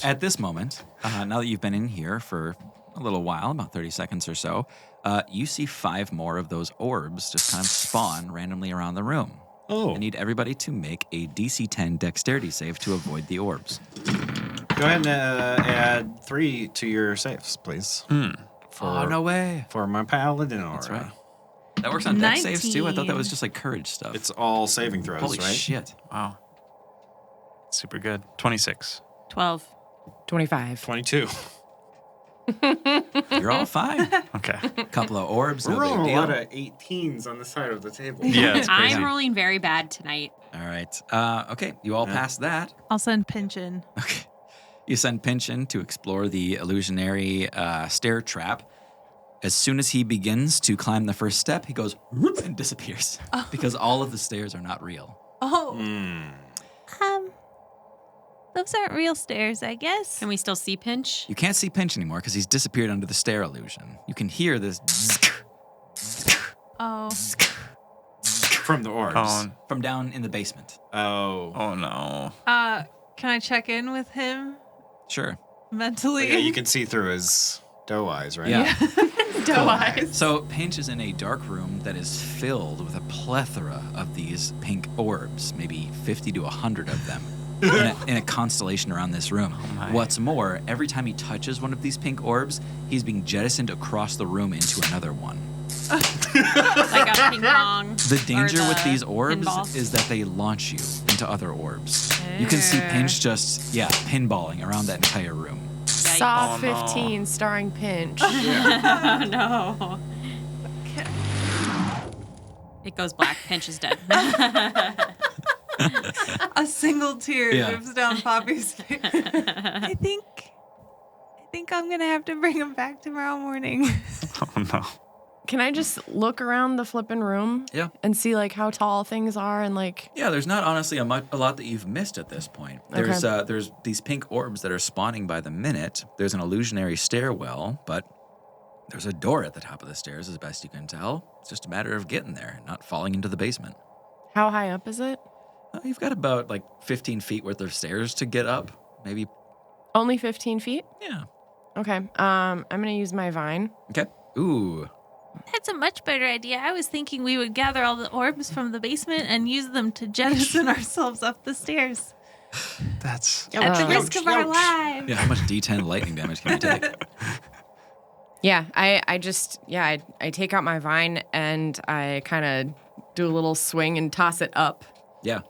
at this moment, now that you've been in here for a little while, about 30 seconds or so, you see 5 more of those orbs just kind of spawn randomly around the room. Oh. I need everybody to make a DC 10 dexterity save to avoid the orbs. Go ahead and add 3 to your saves, please. No way. For my paladin aura. That's right. That works on dex saves too? I thought that was just like courage stuff. It's all saving throws, Holy right? shit. Wow. Super good. 26. 12. 25. 22. You're all fine. Okay. A couple of orbs, no We're big rolling a deal. lot of 18s on the side of the table. Yeah, it's crazy. I'm rolling very bad tonight. All right. Okay, you all passed that. I'll send Pinch in. Okay. You send Pinch in to explore the illusionary stair trap. As soon as he begins to climb the first step, he goes whoop, and disappears because all of the stairs are not real. Oh. Those aren't real stairs, I guess. Can we still see pinch? You can't see Pinch anymore because he's disappeared under the stair illusion. You can hear this Oh. From the orbs. Oh, from down in the basement. oh no. Can I check in with him Sure. mentally? Yeah, you can see through his doe eyes, right? Yeah. Doe eyes. So Pinch is in a dark room that is filled with a plethora of these pink orbs, maybe 50 to 100 of them, in a constellation around this room. What's more, every time he touches one of these pink orbs, he's being jettisoned across the room into another one. Like a ping pong. The danger with the these orbs pinball? is that they launch you into other orbs. You can see Pinch just, pinballing around that entire room. Saw Oh, no. 15 starring Pinch. Oh no. It goes black. Pinch is dead. A single tear Yeah. drips down Poppy's face. I think I'm gonna have to bring him back tomorrow morning. Oh no. Can I just look around the flippin' room? Yeah. And see like how tall things are and like Yeah, there's not honestly a lot that you've missed at this point. There's these pink orbs that are spawning by the minute. There's an illusionary stairwell, but there's a door at the top of the stairs, as best you can tell. It's just a matter of getting there, not falling into the basement. how high up is it? You've got about like 15 feet worth of stairs to get up, maybe. Only 15 feet? Yeah. Okay. I'm gonna use my vine. Okay. Ooh. That's a much better idea. I was thinking we would gather all the orbs from the basement and use them to jettison ourselves up the stairs. That's. At the risk of our lives. Yeah, how much D10 lightning damage can you take? Yeah, I take out my vine and I kind of do a little swing and toss it up Yeah.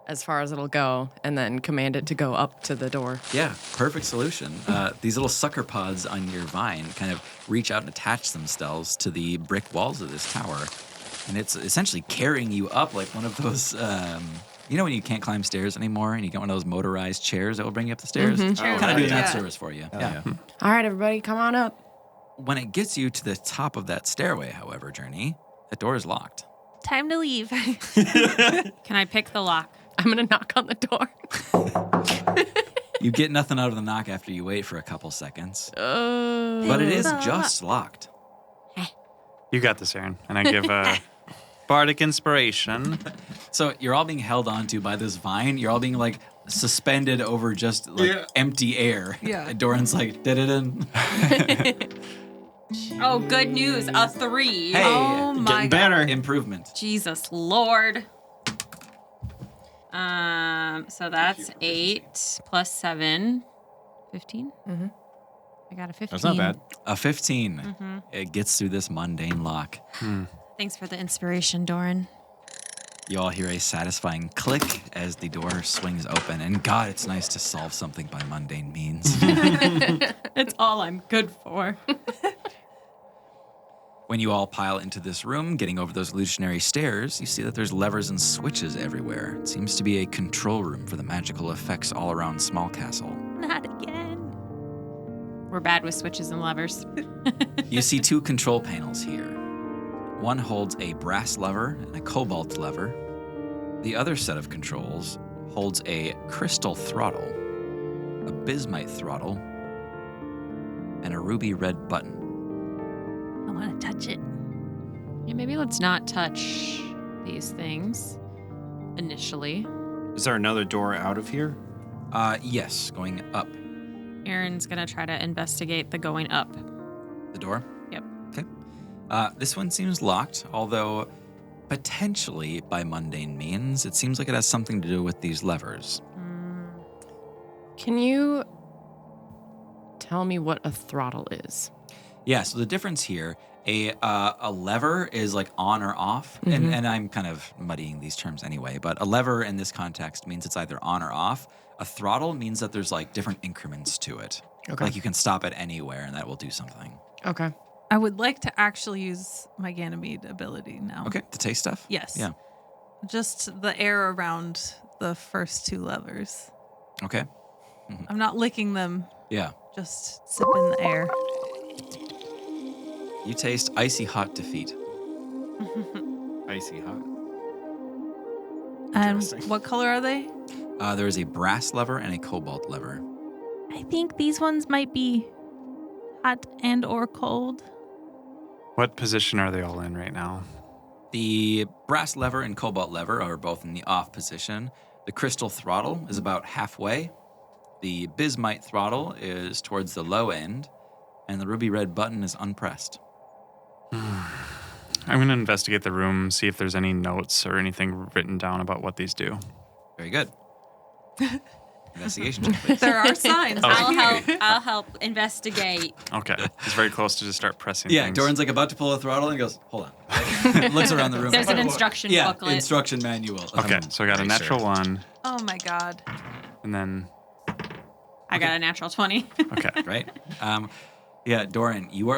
as far as it'll go, and then command it to go up to the door. Yeah, perfect solution. These little sucker pods on your vine kind of reach out and attach themselves to the brick walls of this tower. And it's essentially carrying you up like one of those, you know when you can't climb stairs anymore and you get one of those motorized chairs that will bring you up the stairs? Kind of doing that service for you. Yeah. All right, everybody, come on up. When it gets you to the top of that stairway, however, Journey, the door is locked. Time to leave. Can I pick the lock? I'm gonna knock on the door. You get nothing out of the knock after you wait for a couple seconds. But it is just locked. You got this, Aaron. And I give bardic inspiration. So you're all being held onto by this vine. You're all being like suspended over just like empty air. Yeah. And Doran's like, da-da-dun. Oh, good news. A 3. Hey, Oh my Getting god. better. improvement. Jesus Lord. So that's 8 plus 7. 15? Mm-hmm. I got a 15. That's not bad. A 15. It gets through this mundane lock. Thanks for the inspiration, Doran. You all hear a satisfying click as the door swings open. And God, it's nice to solve something by mundane means. It's all I'm good for. When you all pile into this room, getting over those illusionary stairs, you see that there's levers and switches everywhere. It seems to be a control room for the magical effects all around Smallcastle. Not again. We're bad with switches and levers. You see two control panels here. One holds a brass lever and a cobalt lever. The other set of controls holds a crystal throttle, a bismite throttle, and a ruby red button. I want to touch it. Yeah, maybe let's not touch these things initially. Is there another door out of here? Yes, going up Aaron's gonna try to investigate the going up. the door. Yep. Okay. This one seems locked, although potentially by mundane means. It seems like it has something to do with these levers. Can you tell me what a throttle is? Yeah, so the difference here, a lever is like on or off, and I'm kind of muddying these terms anyway, but a lever in this context means it's either on or off. A throttle means that there's like different increments to it. Okay. Like you can stop it anywhere and that will do something. Okay. I would like to actually use my Ganymede ability now. Okay, to taste stuff? Yes. Yeah. Just the air around the first two levers. Okay. I'm not licking them, Yeah. just sipping the air. You taste icy hot defeat. Icy hot. And Interesting. what color are they? There is a brass lever and a cobalt lever. I think these ones might be hot and or cold. What position are they all in right now? The brass lever and cobalt lever are both in the off position. The crystal throttle is about halfway. The bismite throttle is towards the low end. And the ruby red button is unpressed. I'm going to investigate the room, see if there's any notes or anything written down about what these do. Very good. Investigation check, please. There are signs. I'll help investigate. Okay. It's very close to just start pressing Yeah, things. Doran's like about to pull a throttle and goes, hold on. Looks around the room. There's an instruction yeah, booklet. instruction manual. Okay, so I got a Pretty natural sure. 1, Oh my god. and then, I got a natural 20. okay. Right? Yeah, Doran, you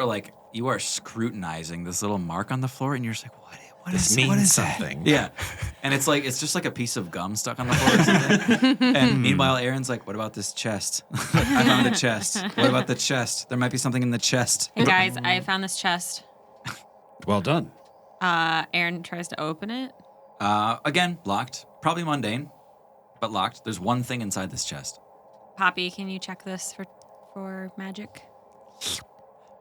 are scrutinizing this little mark on the floor, and you're just like, what This is means that? something. Yeah. And it's just like a piece of gum stuck on the floor or something. And meanwhile, Aaron's like, what about this chest? I found a chest. What about the chest? There might be something in the chest. Hey guys, I found this chest. Well done. Aaron tries to open it. Again, locked. Probably mundane, but locked. There's one thing inside this chest. Poppy, can you check this for magic?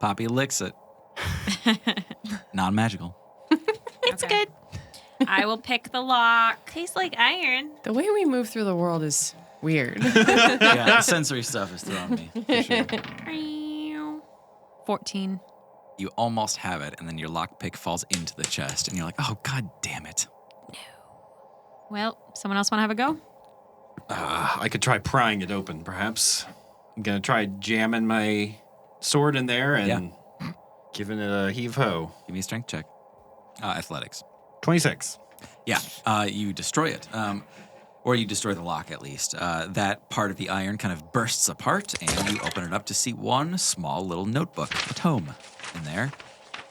Poppy licks it. Non-magical. It's good. I will pick the lock. Tastes like iron. The way we move through the world is weird. Yeah, the sensory stuff is throwing me, for sure. 14. You almost have it, and then your lockpick falls into the chest, and you're like, oh, god damn it. Well, someone else want to have a go? I could try prying it open, perhaps. I'm going to try jamming my sword in there and giving it a heave-ho. Give me a strength check. Athletics. 26. Yeah, you destroy it. Or you destroy the lock, at least. That part of the iron kind of bursts apart, and you open it up to see one small little notebook, a tome, in there.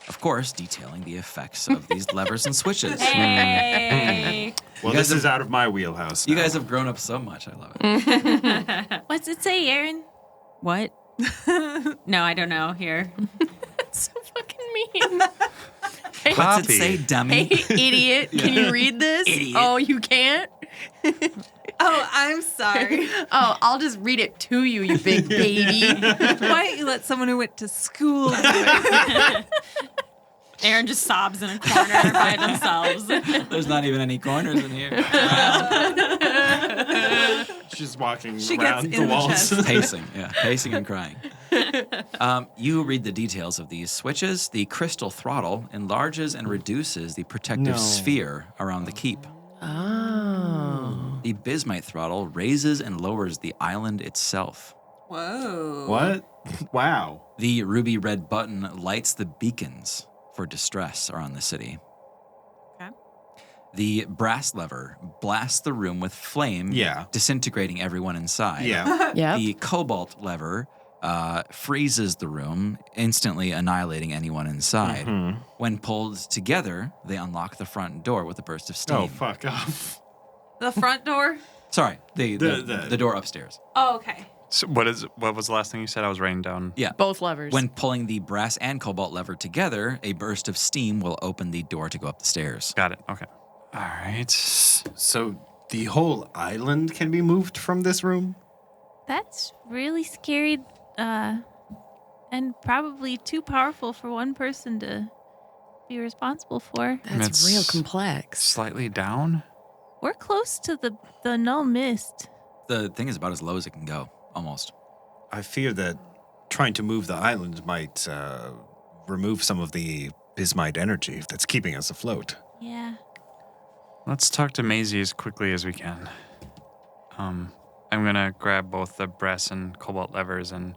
Of course, detailing the effects of these levers and switches. Hey! Well, guys this is out of my wheelhouse You now. guys have grown up so much. I love it. What's it say, Aaron? What? No, I don't know. Here. So fucking mean. What's it say, dummy? Hey, idiot. Can you read this? Idiot. Oh, you can't? Oh, I'm sorry. Oh, I'll just read it to you, you big baby. Why don't you let someone who went to school do it? Aaron just sobs in a corner by themselves. There's not even any corners in here. She's walking She gets around in the the walls. chest. Pacing and crying. You read the details of these switches. The crystal throttle enlarges and reduces the protective sphere around the keep. Oh. The bismite throttle raises and lowers the island itself. Whoa. What? Wow. The ruby red button lights the beacons for distress around the city. Okay. The brass lever blasts the room with flame, disintegrating everyone inside. Yeah. Yep. The cobalt lever freezes the room, instantly annihilating anyone inside. When pulled together, they unlock the front door with a burst of steam. Oh, fuck off. The front door? Sorry, the door upstairs. Oh, okay. So what was the last thing you said? I was writing down. Yeah. Both levers. When pulling the brass and cobalt lever together, a burst of steam will open the door to go up the stairs. Got it. Okay. All right. So the whole island can be moved from this room? That's really scary, and probably too powerful for one person to be responsible for. That's It's real complex. Slightly down. We're close to the null mist. The thing is about as low as it can go, almost. I fear that trying to move the island might remove some of the bismite energy that's keeping us afloat. Yeah. Let's talk to Maisie as quickly as we can. I'm gonna grab both the brass and cobalt levers and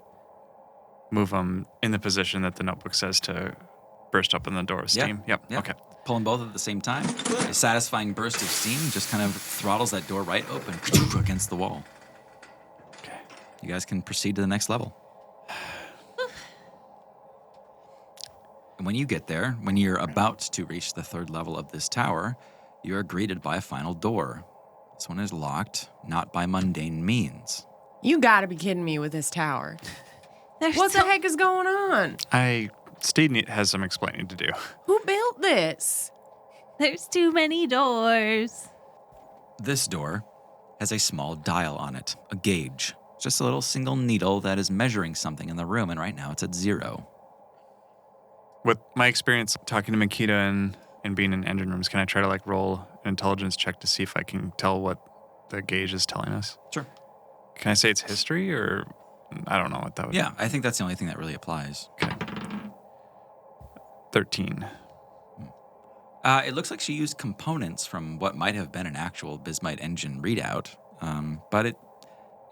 move them in the position that the notebook says to burst open the door of steam. Yep. Okay. Pulling both at the same time. A satisfying burst of steam just kind of throttles that door right open against the wall. Okay. You guys can proceed to the next level. And when you get there, when you're about to reach the third level of this tower, you are greeted by a final door. This one is locked, not by mundane means. You gotta be kidding me with this tower. There's What the heck is going on? Steve has some explaining to do. Who built this? There's too many doors. This door has a small dial on it, a gauge. Just a little single needle that is measuring something in the room, and right now it's at 0. With my experience talking to Makita and being in engine rooms, can I try to roll an intelligence check to see if I can tell what the gauge is telling us? Sure. Can I say it's history, or I don't know what that would be? Yeah, I think that's the only thing that really applies. Okay. 13. It looks like she used components from what might have been an actual Bismite engine readout, but it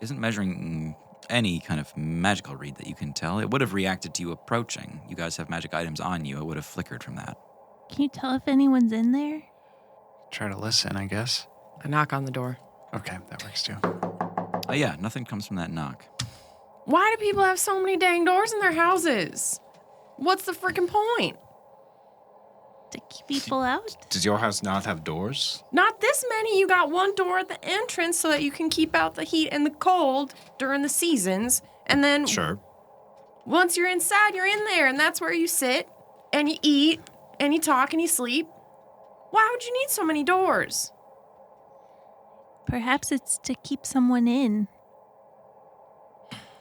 isn't measuring any kind of magical read that you can tell. It would have reacted to you approaching. You guys have magic items on you. It would have flickered from that. Can you tell if anyone's in there? Try to listen, I guess. A knock on the door. Okay, that works too. Yeah, nothing comes from that knock. Why do people have so many dang doors in their houses? What's the freaking point? To keep people out? Does your house not have doors? Not this many. You got one door at the entrance so that you can keep out the heat and the cold during the seasons. And then Sure. once you're inside, you're in there. And that's where you sit and you eat and you talk and you sleep. Why would you need so many doors? Perhaps it's to keep someone in.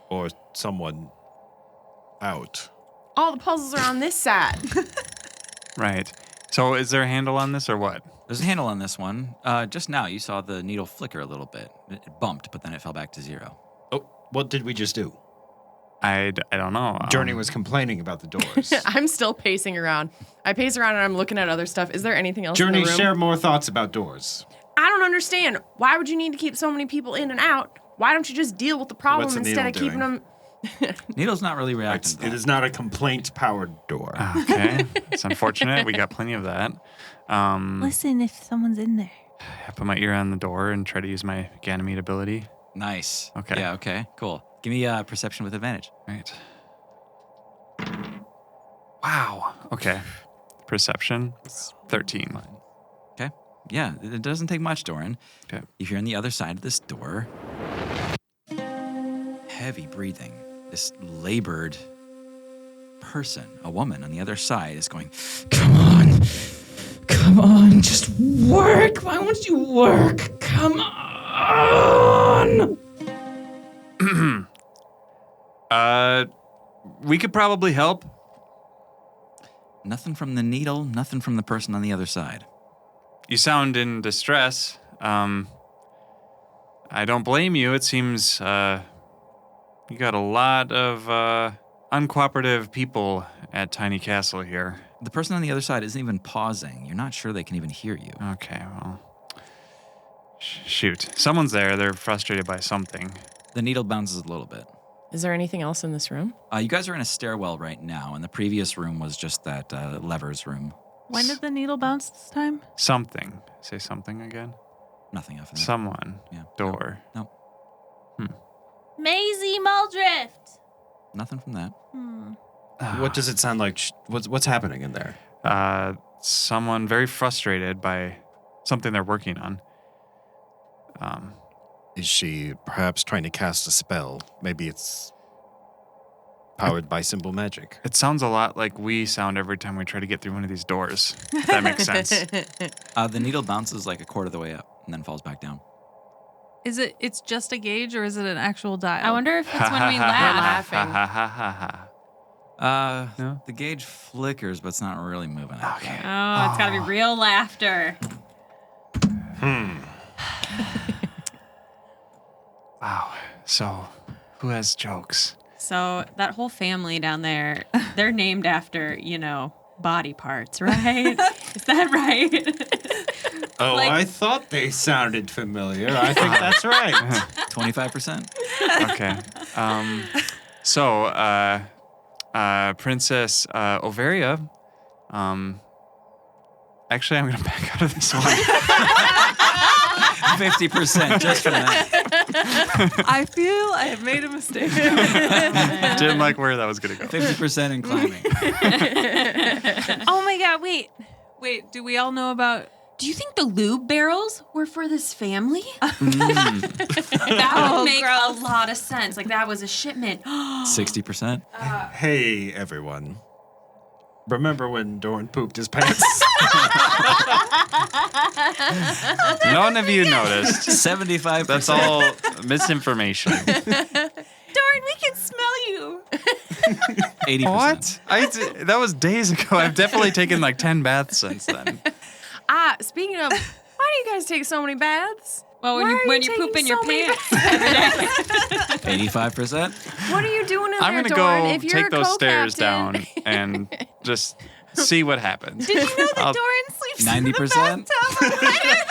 Or someone out. All the puzzles are on this side. Right. So is there a handle on this or what? There's a handle on this one. Just now, you saw the needle flicker a little bit. It bumped, but then it fell back to 0. Oh, what did we just do? I don't know. Journey was complaining about the doors. I'm still pacing around. I pace around and I'm looking at other stuff. Is there anything else in Journey, the room? share more thoughts about doors. I don't understand. Why would you need to keep so many people in and out? Why don't you just deal with the problem What's the instead needle of keeping doing? them... Needle's not really reacting to that. It is not a complaint-powered door. Okay. It's unfortunate. We got plenty of that. Listen if someone's in there. I put my ear on the door and try to use my Ganymede ability. Nice. Okay. Yeah, okay, cool. Give me perception with advantage. Right. Wow. Okay. Perception. 13. Okay. Yeah, it doesn't take much, Doran. Okay. You hear on the other side of this door, heavy breathing. This labored person, a woman on the other side, is going, "Come on, just work. Why won't you work? Come on." We could probably help. Nothing from the needle, nothing from the person on the other side. You sound in distress. I don't blame you. It seems you got a lot of uncooperative people at Tiny Castle here. The person on the other side isn't even pausing. You're not sure they can even hear you. Okay, well, shoot. Someone's there. They're frustrated by something. The needle bounces a little bit. Is there anything else in this room? You guys are in a stairwell right now, and the previous room was just that levers room. When did the needle bounce this time? Something. Say something again. Nothing after that. Someone. Yeah. Door. Nope. Maisie Muldrift. Nothing from that. What does it sound like? What's happening in there? Someone very frustrated by something they're working on. Is she perhaps trying to cast a spell? Maybe it's powered by simple magic. It sounds a lot like we sound every time we try to get through one of these doors, if that makes sense. The needle bounces like a quarter of the way up and then falls back down. It's just a gauge or is it an actual dial? I wonder if it's when we laugh. laughing. Ha ha ha ha. No? The gauge flickers, but it's not really moving. Okay. Oh, it's got to be real laughter. Wow. So, who has jokes? So that whole family down there, they're named after, body parts, right? Is that right? Oh, Like- I thought they sounded familiar. I think that's right. 25%. Okay. Princess Overia. Actually, I'm going to back out of this one. 50% just for that. I feel I have made a mistake. Didn't like where that was going to go. 50% in climbing. Oh my god, wait. Wait, do we all know about Do you think the lube barrels were for this family? That would make a lot of sense. Like, that was a shipment. 60%. Hey, everyone. Remember when Doran pooped his pants? None of you noticed. 75%. That's all misinformation. Darn, we can smell you. 80%. What? That was days ago. I've definitely taken like 10 baths since then. Speaking of, why do you guys take so many baths? Well, when you poop in your pants. 85%. What are you doing in I'm there, going to Doran? go If you're take a those stairs co-captain- down and just see what happens. Did you know that I'll- Doran sleeps 90%? in the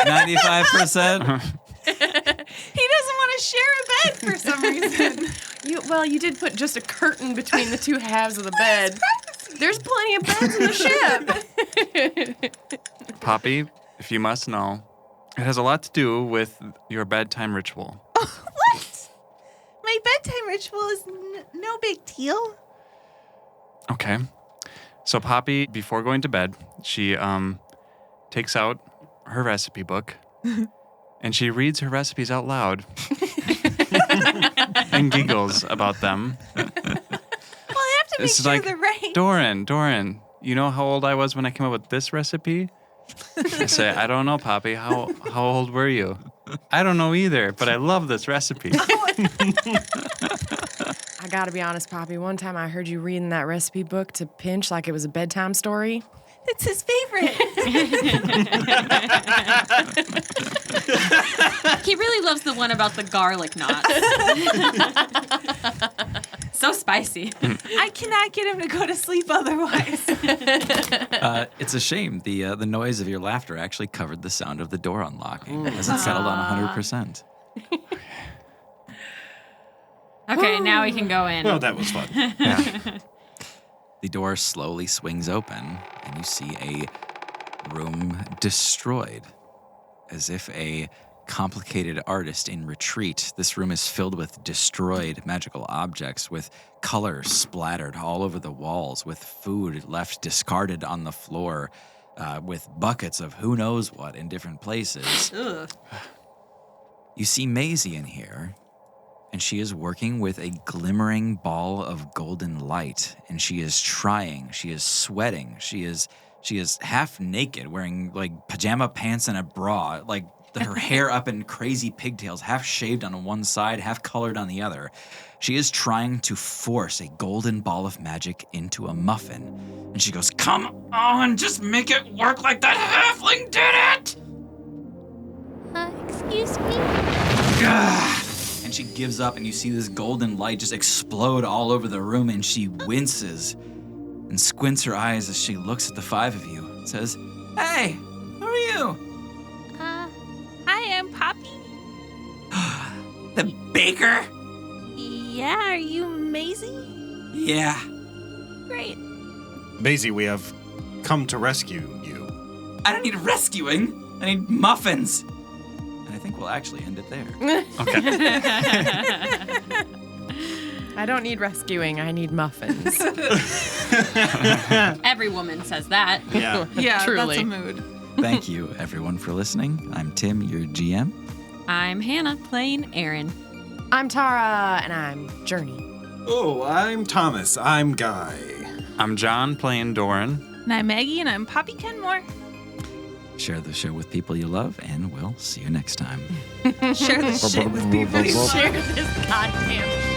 bathtub? 95%. He doesn't want to share a bed for some reason. You did put just a curtain between the two halves of the bed. There's plenty of beds in the ship. Poppy, if you must know, it has a lot to do with your bedtime ritual. What? My bedtime ritual is no big deal. Okay. So Poppy, before going to bed, she takes out her recipe book and she reads her recipes out loud and giggles about them. Well, I have to make It's sure like, they're right. Doran, you know how old I was when I came up with this recipe? I say, I don't know, Poppy. How old were you? I don't know either, but I love this recipe. I gotta be honest, Poppy. One time I heard you reading that recipe book to Pinch like it was a bedtime story. It's his favorite. He really loves the one about the garlic knots. So spicy. I cannot get him to go to sleep otherwise. It's a shame. The noise of your laughter actually covered the sound of the door unlocking as it settled on 100%. Okay, now we can go in. Well, that was fun. The door slowly swings open, and you see a room destroyed, as if a complicated artist in retreat. This room is filled with destroyed magical objects, with color splattered all over the walls, with food left discarded on the floor, with buckets of who knows what in different places. Ugh. You see Maisie in here, and she is working with a glimmering ball of golden light, and she is trying, she is sweating, she is half naked, wearing like pajama pants and a bra, like her hair up in crazy pigtails, half shaved on one side, half colored on the other. She is trying to force a golden ball of magic into a muffin, and she goes, "Come on, just make it work like that halfling did it!" Excuse me? And she gives up, and you see this golden light just explode all over the room, and she winces and squints her eyes as she looks at the five of you and says, "Hey, who are you?" Hi, I'm Poppy. "The baker?" Yeah, are you Maisie? "Yeah." Great. Maisie, we have come to rescue you. "I don't need rescuing. I need muffins." And I think we'll actually end it there. Okay. I don't need rescuing. I need muffins. Every woman says that. Yeah. Yeah, Truly. that's a mood. Thank you, everyone, for listening. I'm Tim, your GM. I'm Hannah playing Aaron. I'm Tara, and I'm Journey. Oh, I'm Thomas. I'm Guy. I'm John playing Doran. And I'm Maggie, and I'm Poppy Kenmore. Share the show with people you love, and we'll see you next time. Share this shit with people you love. Share this goddamn